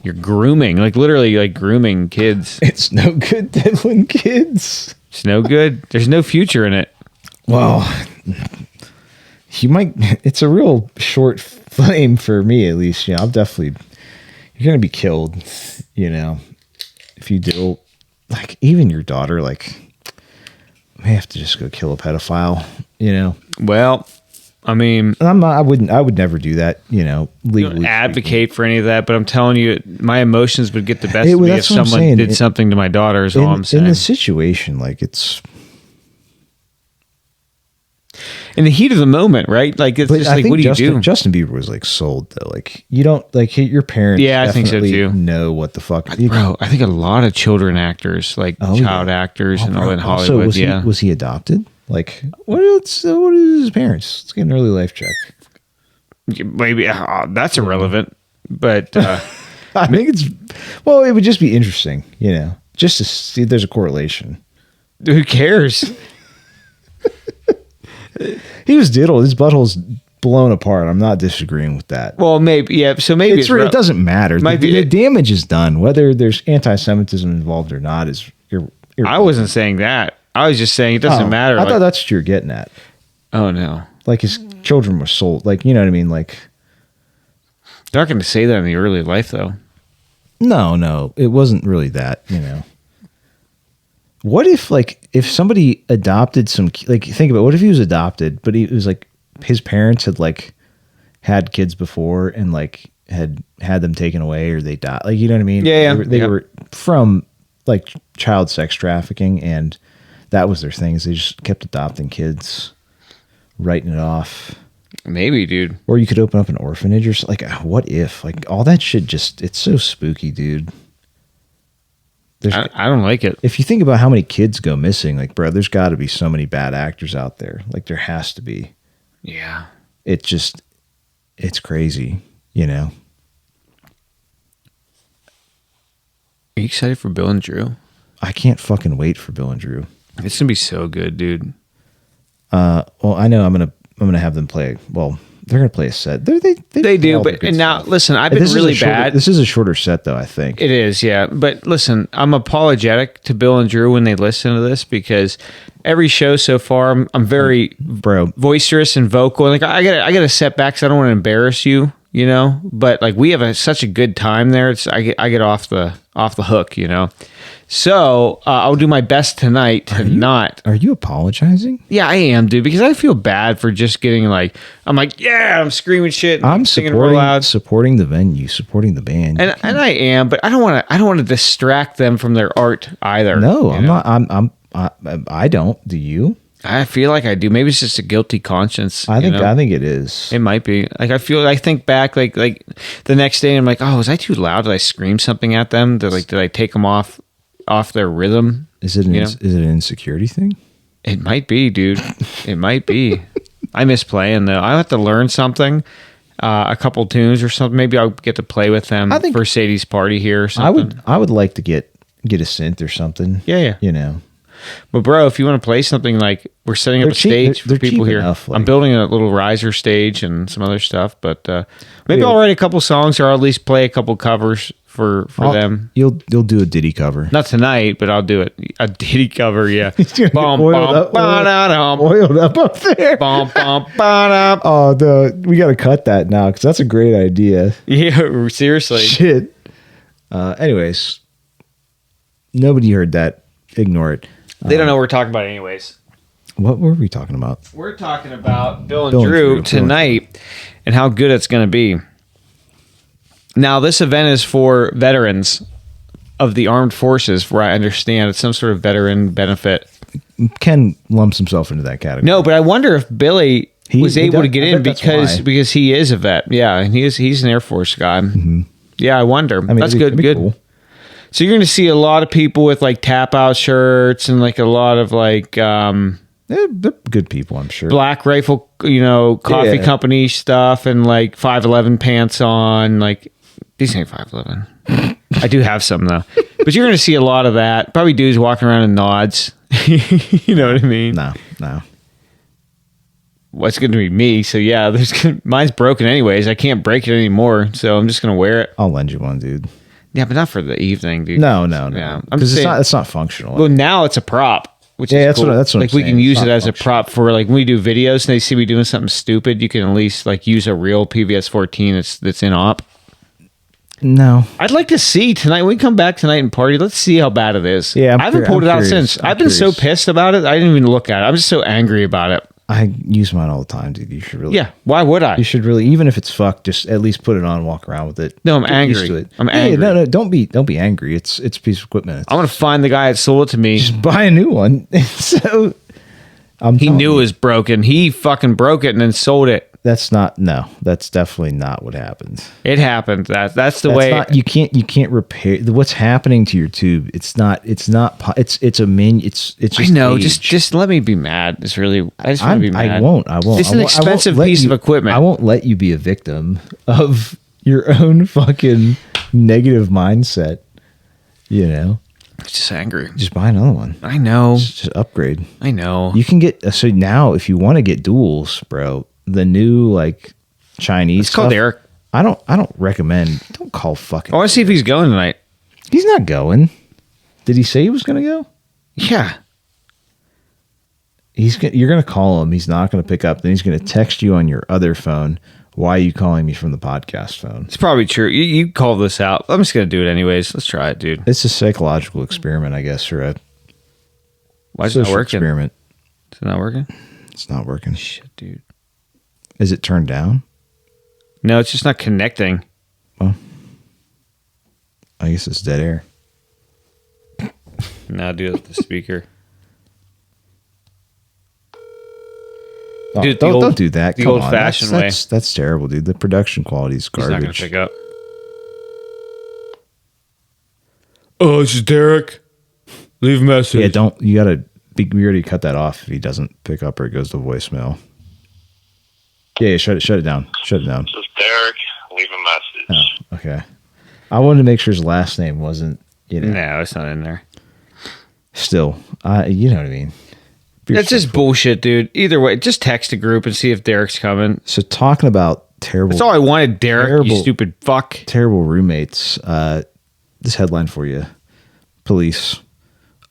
Speaker 1: You're grooming, literally grooming kids.
Speaker 2: It's no good diddling kids.
Speaker 1: It's no good. There's no future in it.
Speaker 2: Well, it's a real short flame for me, at least. You're going to be killed, if you diddle. Even your daughter, may have to just go kill a pedophile,
Speaker 1: Well, I mean,
Speaker 2: I would never do that, legally.
Speaker 1: Don't advocate for any of that, but I'm telling you, my emotions would get the best of me if someone did something to my daughter, is all I'm saying.
Speaker 2: In the situation, it's...
Speaker 1: In the heat of the moment, right? It's just what do you do?
Speaker 2: Justin Bieber was sold though. You don't your parents.
Speaker 1: Yeah, I think so too.
Speaker 2: Know what the fuck,
Speaker 1: bro? I think a lot of children actors, child actors, and all in Hollywood.
Speaker 2: Was he adopted? What is his parents? Let's get an early life check.
Speaker 1: Maybe that's irrelevant, but
Speaker 2: I think it's. Well, it would just be interesting, just to see if there's a correlation.
Speaker 1: Who cares?
Speaker 2: He was diddled. His butthole's blown apart. I'm not disagreeing with that.
Speaker 1: Well, maybe, yeah. So maybe
Speaker 2: it doesn't matter. The damage is done. Whether there's anti-Semitism involved or not is.
Speaker 1: I wasn't saying that. I was just saying it doesn't matter.
Speaker 2: I thought that's what you're getting at.
Speaker 1: Oh no!
Speaker 2: His children were sold. You know what I mean?
Speaker 1: They're not going to say that in the early life, though.
Speaker 2: No, it wasn't really that. What if somebody adopted some, think about it, what if he was adopted, but he was his parents had had kids before and had them taken away or they died. You know what I mean?
Speaker 1: Yeah.
Speaker 2: They were from child sex trafficking and that was their thing. Is they just kept adopting kids, writing it off.
Speaker 1: Maybe, dude.
Speaker 2: Or you could open up an orphanage or something. What if all that shit it's so spooky, dude.
Speaker 1: I don't like it.
Speaker 2: If you think about how many kids go missing, like, bro, there's got to be so many bad actors out there. Like, there has to be.
Speaker 1: Yeah.
Speaker 2: It's crazy, you know?
Speaker 1: Are you excited for Bill and Drew?
Speaker 2: I can't fucking wait for Bill and Drew.
Speaker 1: It's gonna be so good, dude.
Speaker 2: Well, I know I'm gonna have them play. Well, they're gonna play a set. They
Speaker 1: do, but and now listen, I've been really bad.
Speaker 2: This is a shorter set, though. I think
Speaker 1: it is, yeah. But listen, I'm apologetic to Bill and Drew when they listen to this because every show so far, I'm very boisterous and vocal. Like I get a setback because I don't want to embarrass you, you know. But like we have such a good time there. I get off the hook, you know. So I'll do my best tonight to not.
Speaker 2: Are you apologizing?
Speaker 1: Yeah, I am, dude, because I feel bad for just getting like I'm screaming shit. And
Speaker 2: I'm
Speaker 1: singing real loud,
Speaker 2: supporting the venue, supporting the band,
Speaker 1: and I am, but I don't want to distract them from their art either.
Speaker 2: No, I'm not. I don't. Do you?
Speaker 1: I feel like I do. Maybe it's just a guilty conscience.
Speaker 2: I think it is.
Speaker 1: It might be. Like I think back like the next day and I'm like, oh, was I too loud? Did I scream something at them? Did I take them off their rhythm?
Speaker 2: Is it an insecurity thing?
Speaker 1: It might be, dude. It might be. I miss playing though. I have to learn something, a couple tunes or something. Maybe I'll get to play with them for Sadie's party here or something.
Speaker 2: I would like to get a synth or something.
Speaker 1: Yeah.
Speaker 2: You know.
Speaker 1: But bro, if you want to play something, like we're setting up a stage for people here.
Speaker 2: Enough,
Speaker 1: I'm building a little riser stage and some other stuff, but maybe I'll write a couple songs or I'll at least play a couple covers for them.
Speaker 2: You'll do a Diddy cover.
Speaker 1: Not tonight, but I'll do it. A Diddy cover, yeah.
Speaker 2: Oiled up there. Oh, we got to cut that now because that's a great idea.
Speaker 1: Yeah, seriously.
Speaker 2: Shit. Anyways, nobody heard that. Ignore it.
Speaker 1: They don't know what we're talking about anyways.
Speaker 2: What were we talking about?
Speaker 1: We're talking about Bill and Drew tonight and how good it's going to be. Now, this event is for veterans of the armed forces, where I understand it's some sort of veteran benefit.
Speaker 2: Ken lumps himself into that category.
Speaker 1: No, but I wonder if Billy was able to get in because he is a vet. Yeah, and he's an Air Force guy. Mm-hmm. Yeah, I wonder. That's good. Good. Cool. So you're going to see a lot of people with like tap out shirts and like a lot of like
Speaker 2: they're good people, I'm sure.
Speaker 1: Black Rifle, coffee company stuff and like 511 pants on. Like these ain't 511. I do have some though, but you're going to see a lot of that. Probably dudes walking around in nods. You know what I mean?
Speaker 2: No.
Speaker 1: Well, it's going to be me. So yeah, mine's broken anyways. I can't break it anymore. So I'm just going to wear it.
Speaker 2: I'll lend you one, dude.
Speaker 1: Yeah, but not for the evening, dude.
Speaker 2: No.
Speaker 1: Yeah,
Speaker 2: because it's not functional.
Speaker 1: Well, now it's a prop, which is cool.
Speaker 2: That's what
Speaker 1: like
Speaker 2: I'm
Speaker 1: we can use it as a prop for like when we do videos and they see me doing something stupid. You can at least like use a real PVS 14 that's in op.
Speaker 2: No,
Speaker 1: I'd like to see tonight. When we come back tonight and party, let's see how bad it is.
Speaker 2: Yeah,
Speaker 1: I haven't pulled it out since. I've been so pissed about it. I didn't even look at it. I'm just so angry about it.
Speaker 2: I use mine all the time, dude. You should really.
Speaker 1: Yeah. Why would I?
Speaker 2: You should really, even if it's fucked, just at least put it on and walk around with it.
Speaker 1: No, I'm angry. I'm angry.
Speaker 2: No, don't be angry. It's a piece of equipment.
Speaker 1: I want to find the guy that sold it to me.
Speaker 2: Just buy a new one. So
Speaker 1: he knew it was broken. He fucking broke it and then sold it.
Speaker 2: That's definitely not what happened.
Speaker 1: It happened. That's the way.
Speaker 2: You can't repair what's happening to your tube. It's just
Speaker 1: I know. Just let me be mad. I just want to be mad.
Speaker 2: I won't.
Speaker 1: It's an expensive piece of equipment.
Speaker 2: I won't let you be a victim of your own fucking negative mindset. You know.
Speaker 1: I'm just angry.
Speaker 2: Just buy another one.
Speaker 1: I know.
Speaker 2: Just upgrade.
Speaker 1: I know.
Speaker 2: You can get so now if you want to get duals, bro. The new like Chinese.
Speaker 1: It's called Eric.
Speaker 2: I don't recommend. Don't call fucking.
Speaker 1: I want to see if he's going tonight.
Speaker 2: He's not going. Did he say he was going to go?
Speaker 1: Yeah.
Speaker 2: You're going to call him. He's not going to pick up. Then he's going to text you on your other phone. Why are you calling me from the podcast phone?
Speaker 1: It's probably true. You call this out. I'm just going to do it anyways. Let's try it, dude.
Speaker 2: It's a psychological experiment, I guess, or a.
Speaker 1: Why is it not working?
Speaker 2: Experiment.
Speaker 1: Is it not working?
Speaker 2: It's not working.
Speaker 1: Shit, dude.
Speaker 2: Is it turned down?
Speaker 1: No, it's just not connecting.
Speaker 2: Well, I guess it's dead air.
Speaker 1: No, do it with the speaker.
Speaker 2: Oh, dude, don't do that.
Speaker 1: The old-fashioned way.
Speaker 2: That's terrible, dude. The production quality is garbage.
Speaker 1: He's not going to pick up. Oh, this is Derek. Leave a message.
Speaker 2: Yeah, don't. You gotta. We already cut that off if he doesn't pick up or it goes to voicemail. Yeah, shut it down. Shut it down.
Speaker 3: This is Derek. Leave a message.
Speaker 2: Oh, okay. I wanted to make sure his last name wasn't.
Speaker 1: No, it's not in there.
Speaker 2: Still, you know what I mean.
Speaker 1: That's just bullshit, dude. Either way, just text a group and see if Derek's coming.
Speaker 2: So talking about terrible.
Speaker 1: That's all I wanted, Derek. You stupid fuck.
Speaker 2: Terrible roommates. This headline for you: Police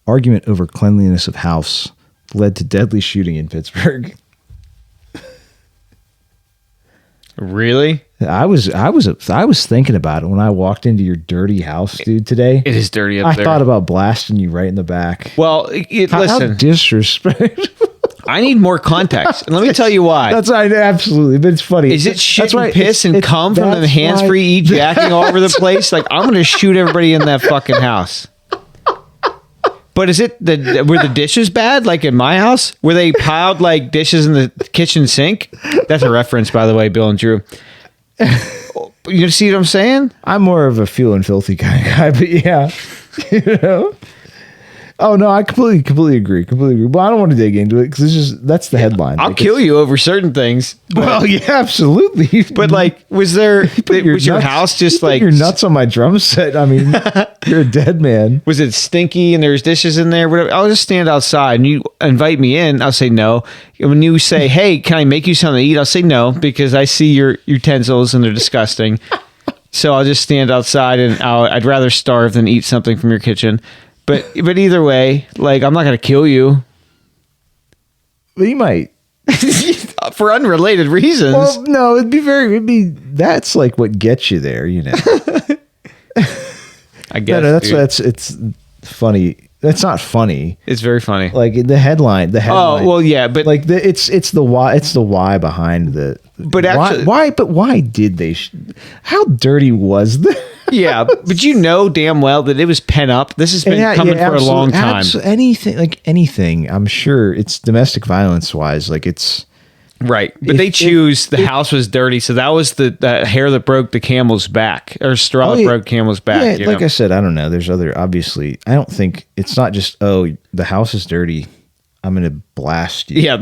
Speaker 2: argument over cleanliness of house led to deadly shooting in Pittsburgh.
Speaker 1: Really?
Speaker 2: I was thinking about it when I walked into your dirty house, dude. Today
Speaker 1: it is dirty up there.
Speaker 2: I thought about blasting you right in the back.
Speaker 1: Well,
Speaker 2: How
Speaker 1: listen,
Speaker 2: disrespectful.
Speaker 1: I need more context, and let me tell you why.
Speaker 2: Absolutely, but it's funny.
Speaker 1: Is it shit
Speaker 2: why
Speaker 1: and piss and cum from the
Speaker 2: that's
Speaker 1: hands-free ejacking all over the place? Like, I'm going to shoot everybody in that fucking house. But is it were the dishes bad? Like in my house, were they piled like dishes in the kitchen sink? That's a reference, by the way, Bill and Drew. You see what I'm saying?
Speaker 2: I'm more of a feeling filthy kind of guy, but yeah, you know. Oh no, I completely agree. But I don't want to dig into it because that's the headline.
Speaker 1: I'll kill you over certain things.
Speaker 2: Well, yeah, absolutely.
Speaker 1: But like, was your house just like
Speaker 2: your nuts on my drum set? I mean, you're a dead man.
Speaker 1: Was it stinky and there's dishes in there? Whatever. I'll just stand outside and you invite me in. I'll say no. And when you say, "Hey, can I make you something to eat?" I'll say no because I see your utensils and they're disgusting. So I'll just stand outside and I'd rather starve than eat something from your kitchen. But either way, like, I'm not going to kill you.
Speaker 2: Well, you might.
Speaker 1: For unrelated reasons.
Speaker 2: Well, no, that's like what gets you there, you know.
Speaker 1: I guess.
Speaker 2: It's funny. That's not funny.
Speaker 1: It's very funny.
Speaker 2: Like the headline.
Speaker 1: Oh, well, yeah, but
Speaker 2: like it's the why behind the.
Speaker 1: But actually,
Speaker 2: why did they? How dirty was that?
Speaker 1: Yeah, but you know damn well that it was pent up. This has been coming for a long time.
Speaker 2: Anything. I'm sure it's domestic violence wise. Like it's
Speaker 1: right, but they choose the house was dirty, so that was the hair that broke the camel's back, or straw that broke camel's back.
Speaker 2: Yeah, like I said, I don't know. There's other. Obviously, I don't think it's not just the house is dirty. I'm gonna blast you.
Speaker 1: Yeah.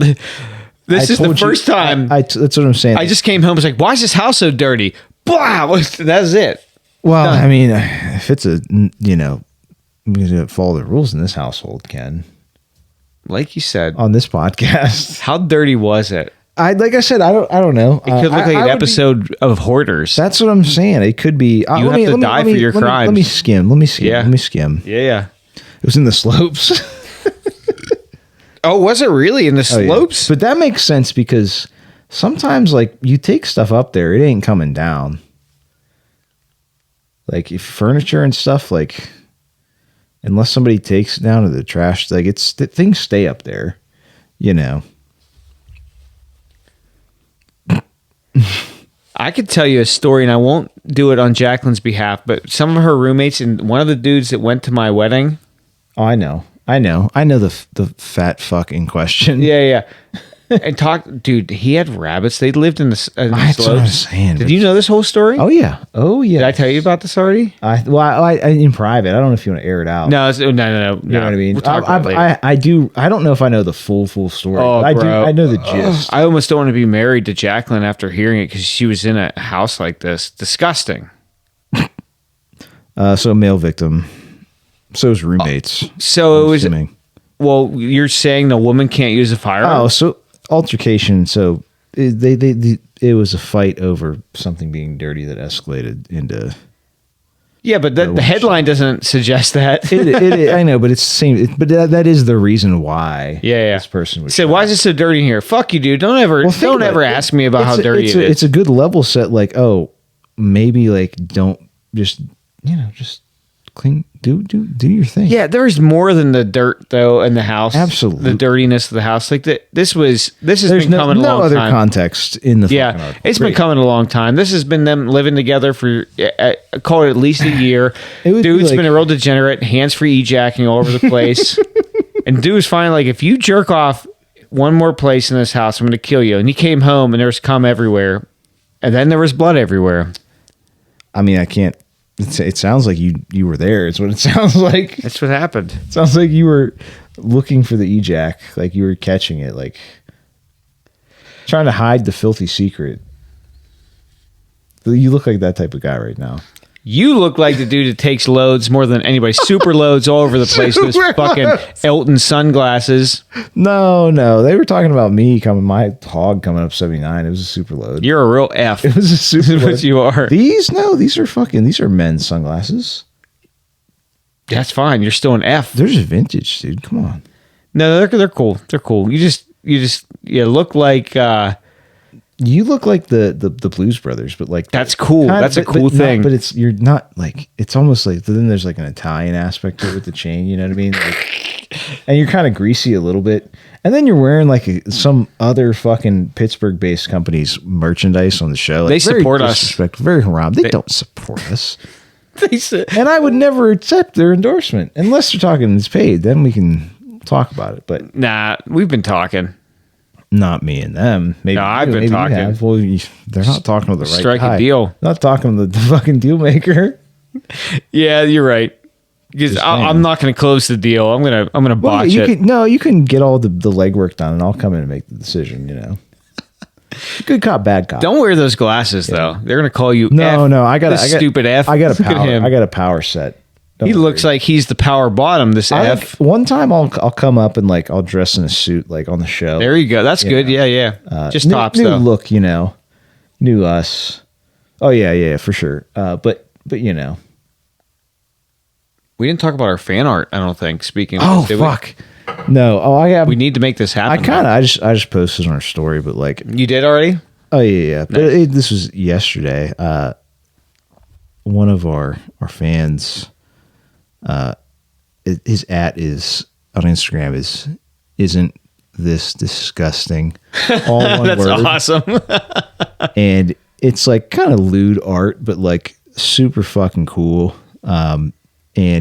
Speaker 1: This is the first time.
Speaker 2: That's what I'm saying.
Speaker 1: I just came home and was like, why is this house so dirty? Wow. That's it.
Speaker 2: Well, I mean, if it's I'm going to follow the rules in this household, Ken.
Speaker 1: Like you said.
Speaker 2: On this podcast.
Speaker 1: How dirty was it?
Speaker 2: Like I said, I don't know.
Speaker 1: It could look like an episode of Hoarders.
Speaker 2: That's what I'm saying. It could be.
Speaker 1: You have to die for your crimes.
Speaker 2: Let me skim.
Speaker 1: Yeah.
Speaker 2: It was in the slopes.
Speaker 1: Oh, was it really in the slopes?
Speaker 2: Yeah. But that makes sense because sometimes, like, you take stuff up there, it ain't coming down. Like, if furniture and stuff, like, unless somebody takes it down to the trash, like, things stay up there, you know.
Speaker 1: I could tell you a story, and I won't do it on Jacqueline's behalf, but some of her roommates and one of the dudes that went to my wedding.
Speaker 2: Oh, I know the fat fuck in question.
Speaker 1: Yeah. And dude, he had rabbits. They lived in the slopes.
Speaker 2: That's what I'm saying.
Speaker 1: Did you know this whole story?
Speaker 2: Oh yeah. Did
Speaker 1: I tell you about this already?
Speaker 2: I in private. I don't know if you want to air it out.
Speaker 1: No.
Speaker 2: You know what I mean?
Speaker 1: We'll talk about it later.
Speaker 2: I do. I don't know if I know the full story.
Speaker 1: Oh,
Speaker 2: but
Speaker 1: bro.
Speaker 2: I know the gist.
Speaker 1: I almost don't want to be married to Jacqueline after hearing it because she was in a house like this. Disgusting.
Speaker 2: So male victim. So his roommates.
Speaker 1: So it was. Well, you're saying the woman can't use a firearm?
Speaker 2: Oh, so altercation. So it was a fight over something being dirty that escalated into.
Speaker 1: Yeah, but the headline doesn't suggest that.
Speaker 2: I know, but it's the same. But that is the reason why.
Speaker 1: Yeah.
Speaker 2: This person was.
Speaker 1: So why is it so dirty in here? Fuck you, dude. Don't ever ask me about how dirty it is.
Speaker 2: It's a good level set. Like, oh, maybe like don't just clean. Do your thing.
Speaker 1: Yeah, there's more than the dirt though in the house.
Speaker 2: Absolutely,
Speaker 1: the dirtiness of the house. Like this has been coming a long time. No
Speaker 2: other context in the
Speaker 1: it's been coming a long time. This has been them living together for call it at least a year. Dude's been a real degenerate, hands-free ejacking all over the place. And dude's finally like, if you jerk off one more place in this house, I'm going to kill you. And he came home and there was cum everywhere, and then there was blood everywhere.
Speaker 2: I mean, I can't It sounds like you were there. It's what it sounds like.
Speaker 1: That's what happened.
Speaker 2: It sounds like you were looking for the Ejac, like you were catching it, like trying to hide the filthy secret. You look like that type of guy right now.
Speaker 1: You look like the dude that takes loads more than anybody. Super loads all over the place with his fucking Elton sunglasses.
Speaker 2: No, they were talking about me my hog coming up 79. It was a super load.
Speaker 1: You're a real F.
Speaker 2: It was a super load.
Speaker 1: What you are.
Speaker 2: These are men's sunglasses.
Speaker 1: That's fine. You're still an F.
Speaker 2: They're just vintage, dude. Come on.
Speaker 1: No, they're cool. They're cool. You look like
Speaker 2: you look like the Blues Brothers, but like
Speaker 1: that's cool. That's a cool thing.
Speaker 2: But you're not like, it's almost like, then there's like an Italian aspect to it with the chain. You know what I mean? Like, and you're kind of greasy a little bit, and then you're wearing like some other fucking Pittsburgh-based company's merchandise on the show. Like,
Speaker 1: they support us.
Speaker 2: Very haram. They don't support us.
Speaker 1: They said,
Speaker 2: and I would never accept their endorsement unless they're talking it's paid. Then we can talk about it. But
Speaker 1: nah, we've been talking.
Speaker 2: Not me and them. Maybe
Speaker 1: no, I've been talking.
Speaker 2: Well, they're not talking to the right
Speaker 1: Strike
Speaker 2: guy.
Speaker 1: a deal.
Speaker 2: Not talking to the fucking deal maker.
Speaker 1: Yeah, you're right. Because I'm not going to close the deal. I'm gonna botch it.
Speaker 2: You can get all the legwork done, and I'll come in and make the decision. You know, good cop, bad cop.
Speaker 1: Don't wear those glasses though. They're going to call you.
Speaker 2: No,
Speaker 1: F.
Speaker 2: I got
Speaker 1: stupid F.
Speaker 2: I got a
Speaker 1: Look at
Speaker 2: power.
Speaker 1: him.
Speaker 2: I got a power set.
Speaker 1: He looks like he's the power bottom. This F.
Speaker 2: One time I'll come up and like I'll dress in a suit like on the show.
Speaker 1: There you go. That's good.
Speaker 2: Know.
Speaker 1: Yeah. Just tops
Speaker 2: new
Speaker 1: though.
Speaker 2: Look, new us. Oh yeah, for sure. But you know,
Speaker 1: we didn't talk about our fan art. I don't think. Speaking.
Speaker 2: Oh
Speaker 1: of
Speaker 2: fuck. No. Oh, I have.
Speaker 1: We need to make this happen.
Speaker 2: I just posted on our story, but like
Speaker 1: you did already.
Speaker 2: Oh yeah. But this was yesterday. One of our fans. His is on Instagram isn't this disgusting, all one
Speaker 1: That's
Speaker 2: word.
Speaker 1: awesome.
Speaker 2: And it's like kind of lewd art, but like super fucking cool. And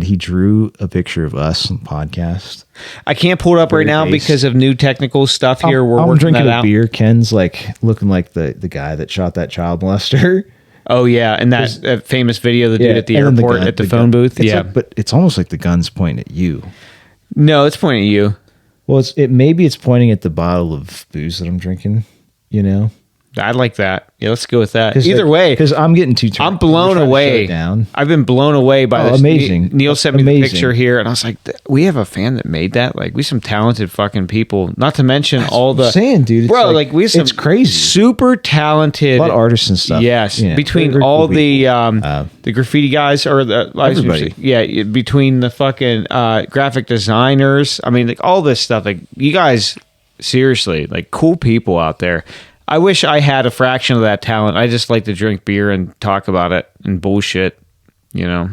Speaker 2: he drew a picture of us on the podcast.
Speaker 1: I can't pull it up right now because of new technical stuff here. We're working
Speaker 2: drinking
Speaker 1: that
Speaker 2: a
Speaker 1: out.
Speaker 2: beer. Ken's like looking like the guy that shot that child molester.
Speaker 1: Oh yeah, and that famous video the dude at the
Speaker 2: and then
Speaker 1: airport at the phone booth.
Speaker 2: It's
Speaker 1: Yeah,
Speaker 2: like, but it's almost like the gun's pointing at you.
Speaker 1: no, it's pointing at you.
Speaker 2: Well, maybe it's pointing at the bottle of booze that I'm drinking. You know,
Speaker 1: I like that. Yeah, let's go with that. Either way,
Speaker 2: because I'm getting too.
Speaker 1: I'm blown away. I've been blown away by this.
Speaker 2: Amazing.
Speaker 1: Neil sent me the picture here, and I was like, "We have a fan that made that. Like, we some talented fucking people. Not to mention all the
Speaker 2: saying, dude,
Speaker 1: bro. Like we have some
Speaker 2: it's crazy,
Speaker 1: super talented,
Speaker 2: a lot of artists and stuff.
Speaker 1: Yes,
Speaker 2: Yeah,
Speaker 1: between
Speaker 2: very
Speaker 1: all
Speaker 2: cool
Speaker 1: the graffiti guys or the
Speaker 2: everybody.
Speaker 1: Yeah, between the fucking graphic designers. I mean, like all this stuff. Like you guys, seriously, like cool people out there. I wish I had a fraction of that talent. I just like to drink beer and talk about it and bullshit. You know,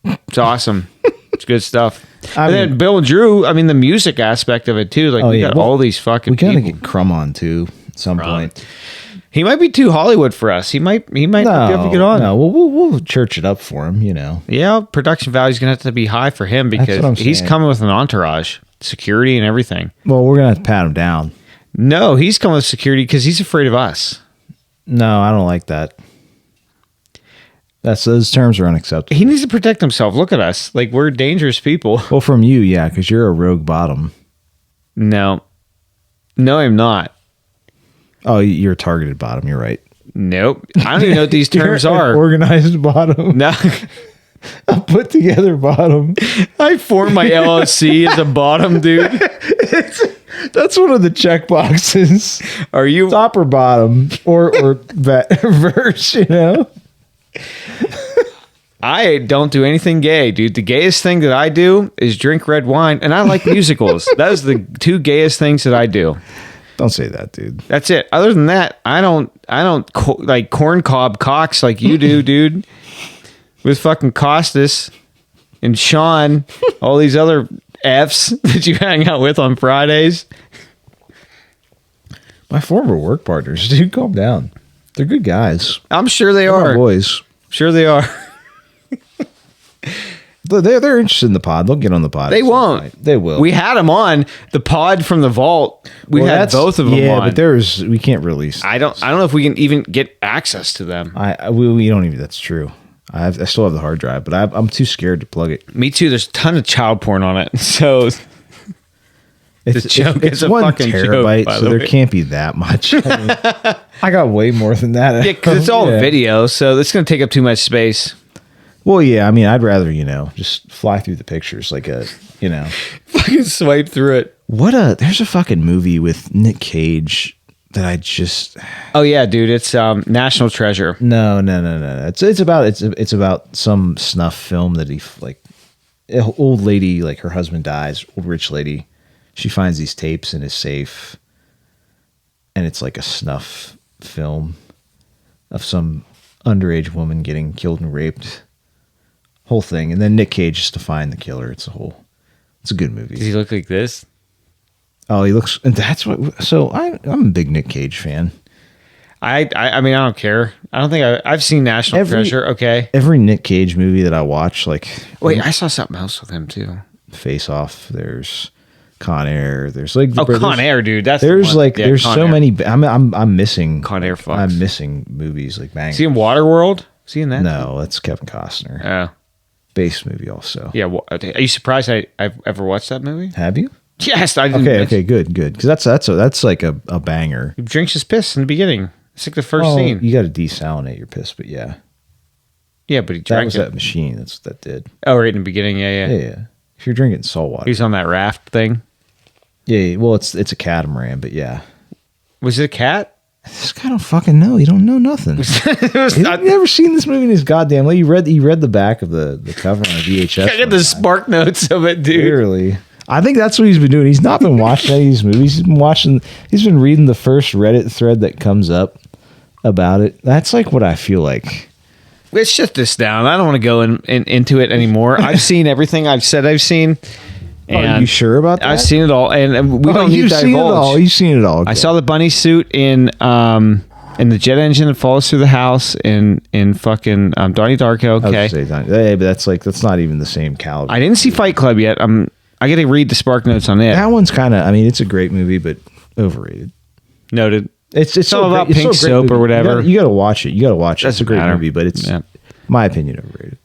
Speaker 1: it's awesome. It's good stuff. And then Bill and Drew. I mean, the music aspect of it too. Like we got all these fucking.
Speaker 2: We gotta
Speaker 1: people.
Speaker 2: get Crumb on too at some point.
Speaker 1: He might be too Hollywood for us. He might be able to get on.
Speaker 2: No, we'll church it up for him. You know.
Speaker 1: Yeah, production value is gonna have to be high for him because he's coming with an entourage, security, and everything.
Speaker 2: Well, we're gonna have to pat him down.
Speaker 1: No, he's coming with security because he's afraid of us.
Speaker 2: No, I don't like that. Those terms are unacceptable.
Speaker 1: He needs to protect himself. Look at us. Like, we're dangerous people.
Speaker 2: Well, from you, yeah, because you're a rogue bottom.
Speaker 1: No, I'm not.
Speaker 2: Oh, you're a targeted bottom. You're right.
Speaker 1: Nope. I don't even know what these terms are.
Speaker 2: Organized bottom.
Speaker 1: No.
Speaker 2: A put together bottom.
Speaker 1: I formed my LLC as a bottom, dude.
Speaker 2: That's one of the check boxes.
Speaker 1: Are you
Speaker 2: top or bottom or verse? You know.
Speaker 1: I don't do anything gay, dude. The gayest thing that I do is drink red wine, and I like musicals. That is the two gayest things that I do.
Speaker 2: Don't say that, dude.
Speaker 1: That's it. Other than that, I don't like corn cob cocks like you do, dude. With fucking Costas and Sean, all these other Fs that you hang out with on Fridays.
Speaker 2: My former work partners, dude, calm down. They're good guys.
Speaker 1: I'm sure they
Speaker 2: They're
Speaker 1: are.
Speaker 2: my boys.
Speaker 1: Sure they are.
Speaker 2: They're interested in the pod. They'll get on the pod.
Speaker 1: They won't.
Speaker 2: They will.
Speaker 1: We had them on the pod from the vault. We had both of them on.
Speaker 2: Yeah, but we can't release.
Speaker 1: I don't know if we can even get access to them.
Speaker 2: We don't even. That's true. I still have the hard drive, but I'm too scared to plug it.
Speaker 1: Me too. There's a ton of child porn on it. So
Speaker 2: It's
Speaker 1: joke
Speaker 2: it's
Speaker 1: is a
Speaker 2: 1
Speaker 1: fucking joke,
Speaker 2: terabyte,
Speaker 1: by
Speaker 2: so
Speaker 1: the
Speaker 2: there
Speaker 1: way.
Speaker 2: can't be that much. I mean, I got way more than that.
Speaker 1: yeah, because it's all
Speaker 2: Yeah.
Speaker 1: video, so it's going to take up too much space.
Speaker 2: Well, yeah, I mean, I'd rather, just fly through the pictures like
Speaker 1: Fucking swipe through it.
Speaker 2: there's a fucking movie with Nick Cage that I just,
Speaker 1: Oh yeah, dude, it's National Treasure.
Speaker 2: no. It's about some snuff film that an old lady, like her husband dies, old rich lady. She finds these tapes in his safe, and it's like a snuff film of some underage woman getting killed and raped. Whole thing, and then Nick Cage just to find the killer. It's a good movie.
Speaker 1: Does he look like this?
Speaker 2: Oh, he looks, and that's what. So I'm a big Nick Cage fan.
Speaker 1: I mean, I don't care. I don't think I've seen National Treasure. Okay.
Speaker 2: Every Nick Cage movie that I watch, like
Speaker 1: Wait, I saw something else with him too.
Speaker 2: Face Off. There's Con Air. There's like
Speaker 1: Con Air, dude. That's
Speaker 2: there's
Speaker 1: the one.
Speaker 2: like
Speaker 1: Yeah,
Speaker 2: there's
Speaker 1: Con
Speaker 2: so
Speaker 1: Air.
Speaker 2: many. I'm missing
Speaker 1: Con Air fucks.
Speaker 2: I'm missing movies like bang.
Speaker 1: See in Waterworld? See in that?
Speaker 2: No, that's Kevin Costner.
Speaker 1: Oh.
Speaker 2: Base movie also.
Speaker 1: Yeah. Are you surprised I've ever watched that movie?
Speaker 2: Have you?
Speaker 1: Yes. I didn't.
Speaker 2: Okay, good. Because that's like a banger.
Speaker 1: He drinks his piss in the beginning. It's like the first
Speaker 2: Oh,
Speaker 1: scene.
Speaker 2: you got to desalinate your piss, but yeah,
Speaker 1: Yeah, but he
Speaker 2: that
Speaker 1: drank
Speaker 2: was
Speaker 1: it.
Speaker 2: that machine. That's what that did.
Speaker 1: Oh, right in the beginning. Yeah.
Speaker 2: Yeah. If you're drinking salt water,
Speaker 1: He was on that raft thing.
Speaker 2: yeah. Well, it's a catamaran, but yeah.
Speaker 1: Was it a cat?
Speaker 2: This guy don't fucking know. He don't know nothing.
Speaker 1: It was
Speaker 2: He's
Speaker 1: not.
Speaker 2: never seen this movie in his goddamn life. You read the back of the cover on a VHS.
Speaker 1: I got the spark notes of it, dude.
Speaker 2: Clearly. I think that's what he's been doing. He's not been watching any of these movies. He's been reading the first Reddit thread that comes up about it. That's like what I feel like.
Speaker 1: Let's shut this down. I don't want to go into it anymore. I've seen everything I've said I've seen.
Speaker 2: Are you sure about that?
Speaker 1: I've seen it all, and we don't need
Speaker 2: you've
Speaker 1: to
Speaker 2: seen it
Speaker 1: divulge.
Speaker 2: all. You've seen it all.
Speaker 1: I saw the bunny suit in the jet engine that falls through the house in fucking Donnie Darko. Okay,
Speaker 2: Hey, but that's not even the same caliber.
Speaker 1: I didn't see Fight Club yet. I got to read the spark notes on it.
Speaker 2: That one's kind of. I mean, it's a great movie, but overrated.
Speaker 1: Noted.
Speaker 2: It's
Speaker 1: all
Speaker 2: so
Speaker 1: about
Speaker 2: great. It's
Speaker 1: pink
Speaker 2: so great
Speaker 1: soap
Speaker 2: movie.
Speaker 1: or whatever.
Speaker 2: You got to watch it. You got to watch it. It's a
Speaker 1: Doesn't
Speaker 2: great
Speaker 1: matter.
Speaker 2: movie, but it's
Speaker 1: Yeah.
Speaker 2: my opinion overrated.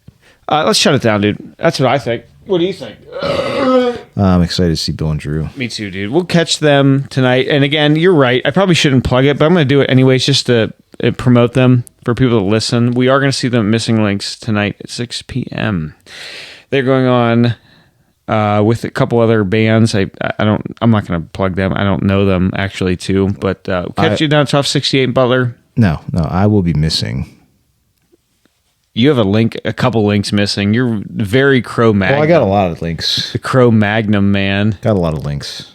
Speaker 1: Let's shut it down, dude. That's what I think. What do you think?
Speaker 2: I'm excited to see Bill and Drew.
Speaker 1: Me too, dude. We'll catch them tonight. And again, you're right. I probably shouldn't plug it, but I'm going to do it anyways just to promote them for people to listen. We are going to see them at Missing Links tonight at 6 p.m. They're going on with a couple other bands. I'm not going to plug them. I don't know them actually too, but catch you down at Tough 68 in Butler.
Speaker 2: No, I will be missing.
Speaker 1: You have a couple links missing. You're very Cro-Magnon.
Speaker 2: Well, I got a lot of links.
Speaker 1: The Cro-Magnum man.
Speaker 2: Got a lot of links,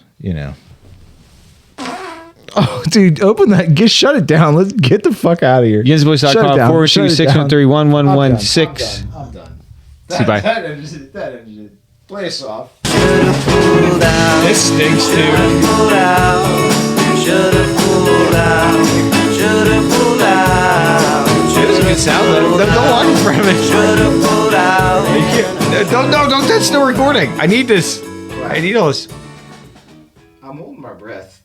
Speaker 2: Oh, dude, open that. Shut it down. Let's get the fuck out of here.
Speaker 1: YinzBoys.com /6131116.
Speaker 2: I'm done.
Speaker 1: See, bye.
Speaker 2: That ended it. Play us off.
Speaker 1: This stinks too. It was a good sound though. Don't walk in front of it. Don't touch the recording. I need this. I need all this.
Speaker 2: I'm holding my breath.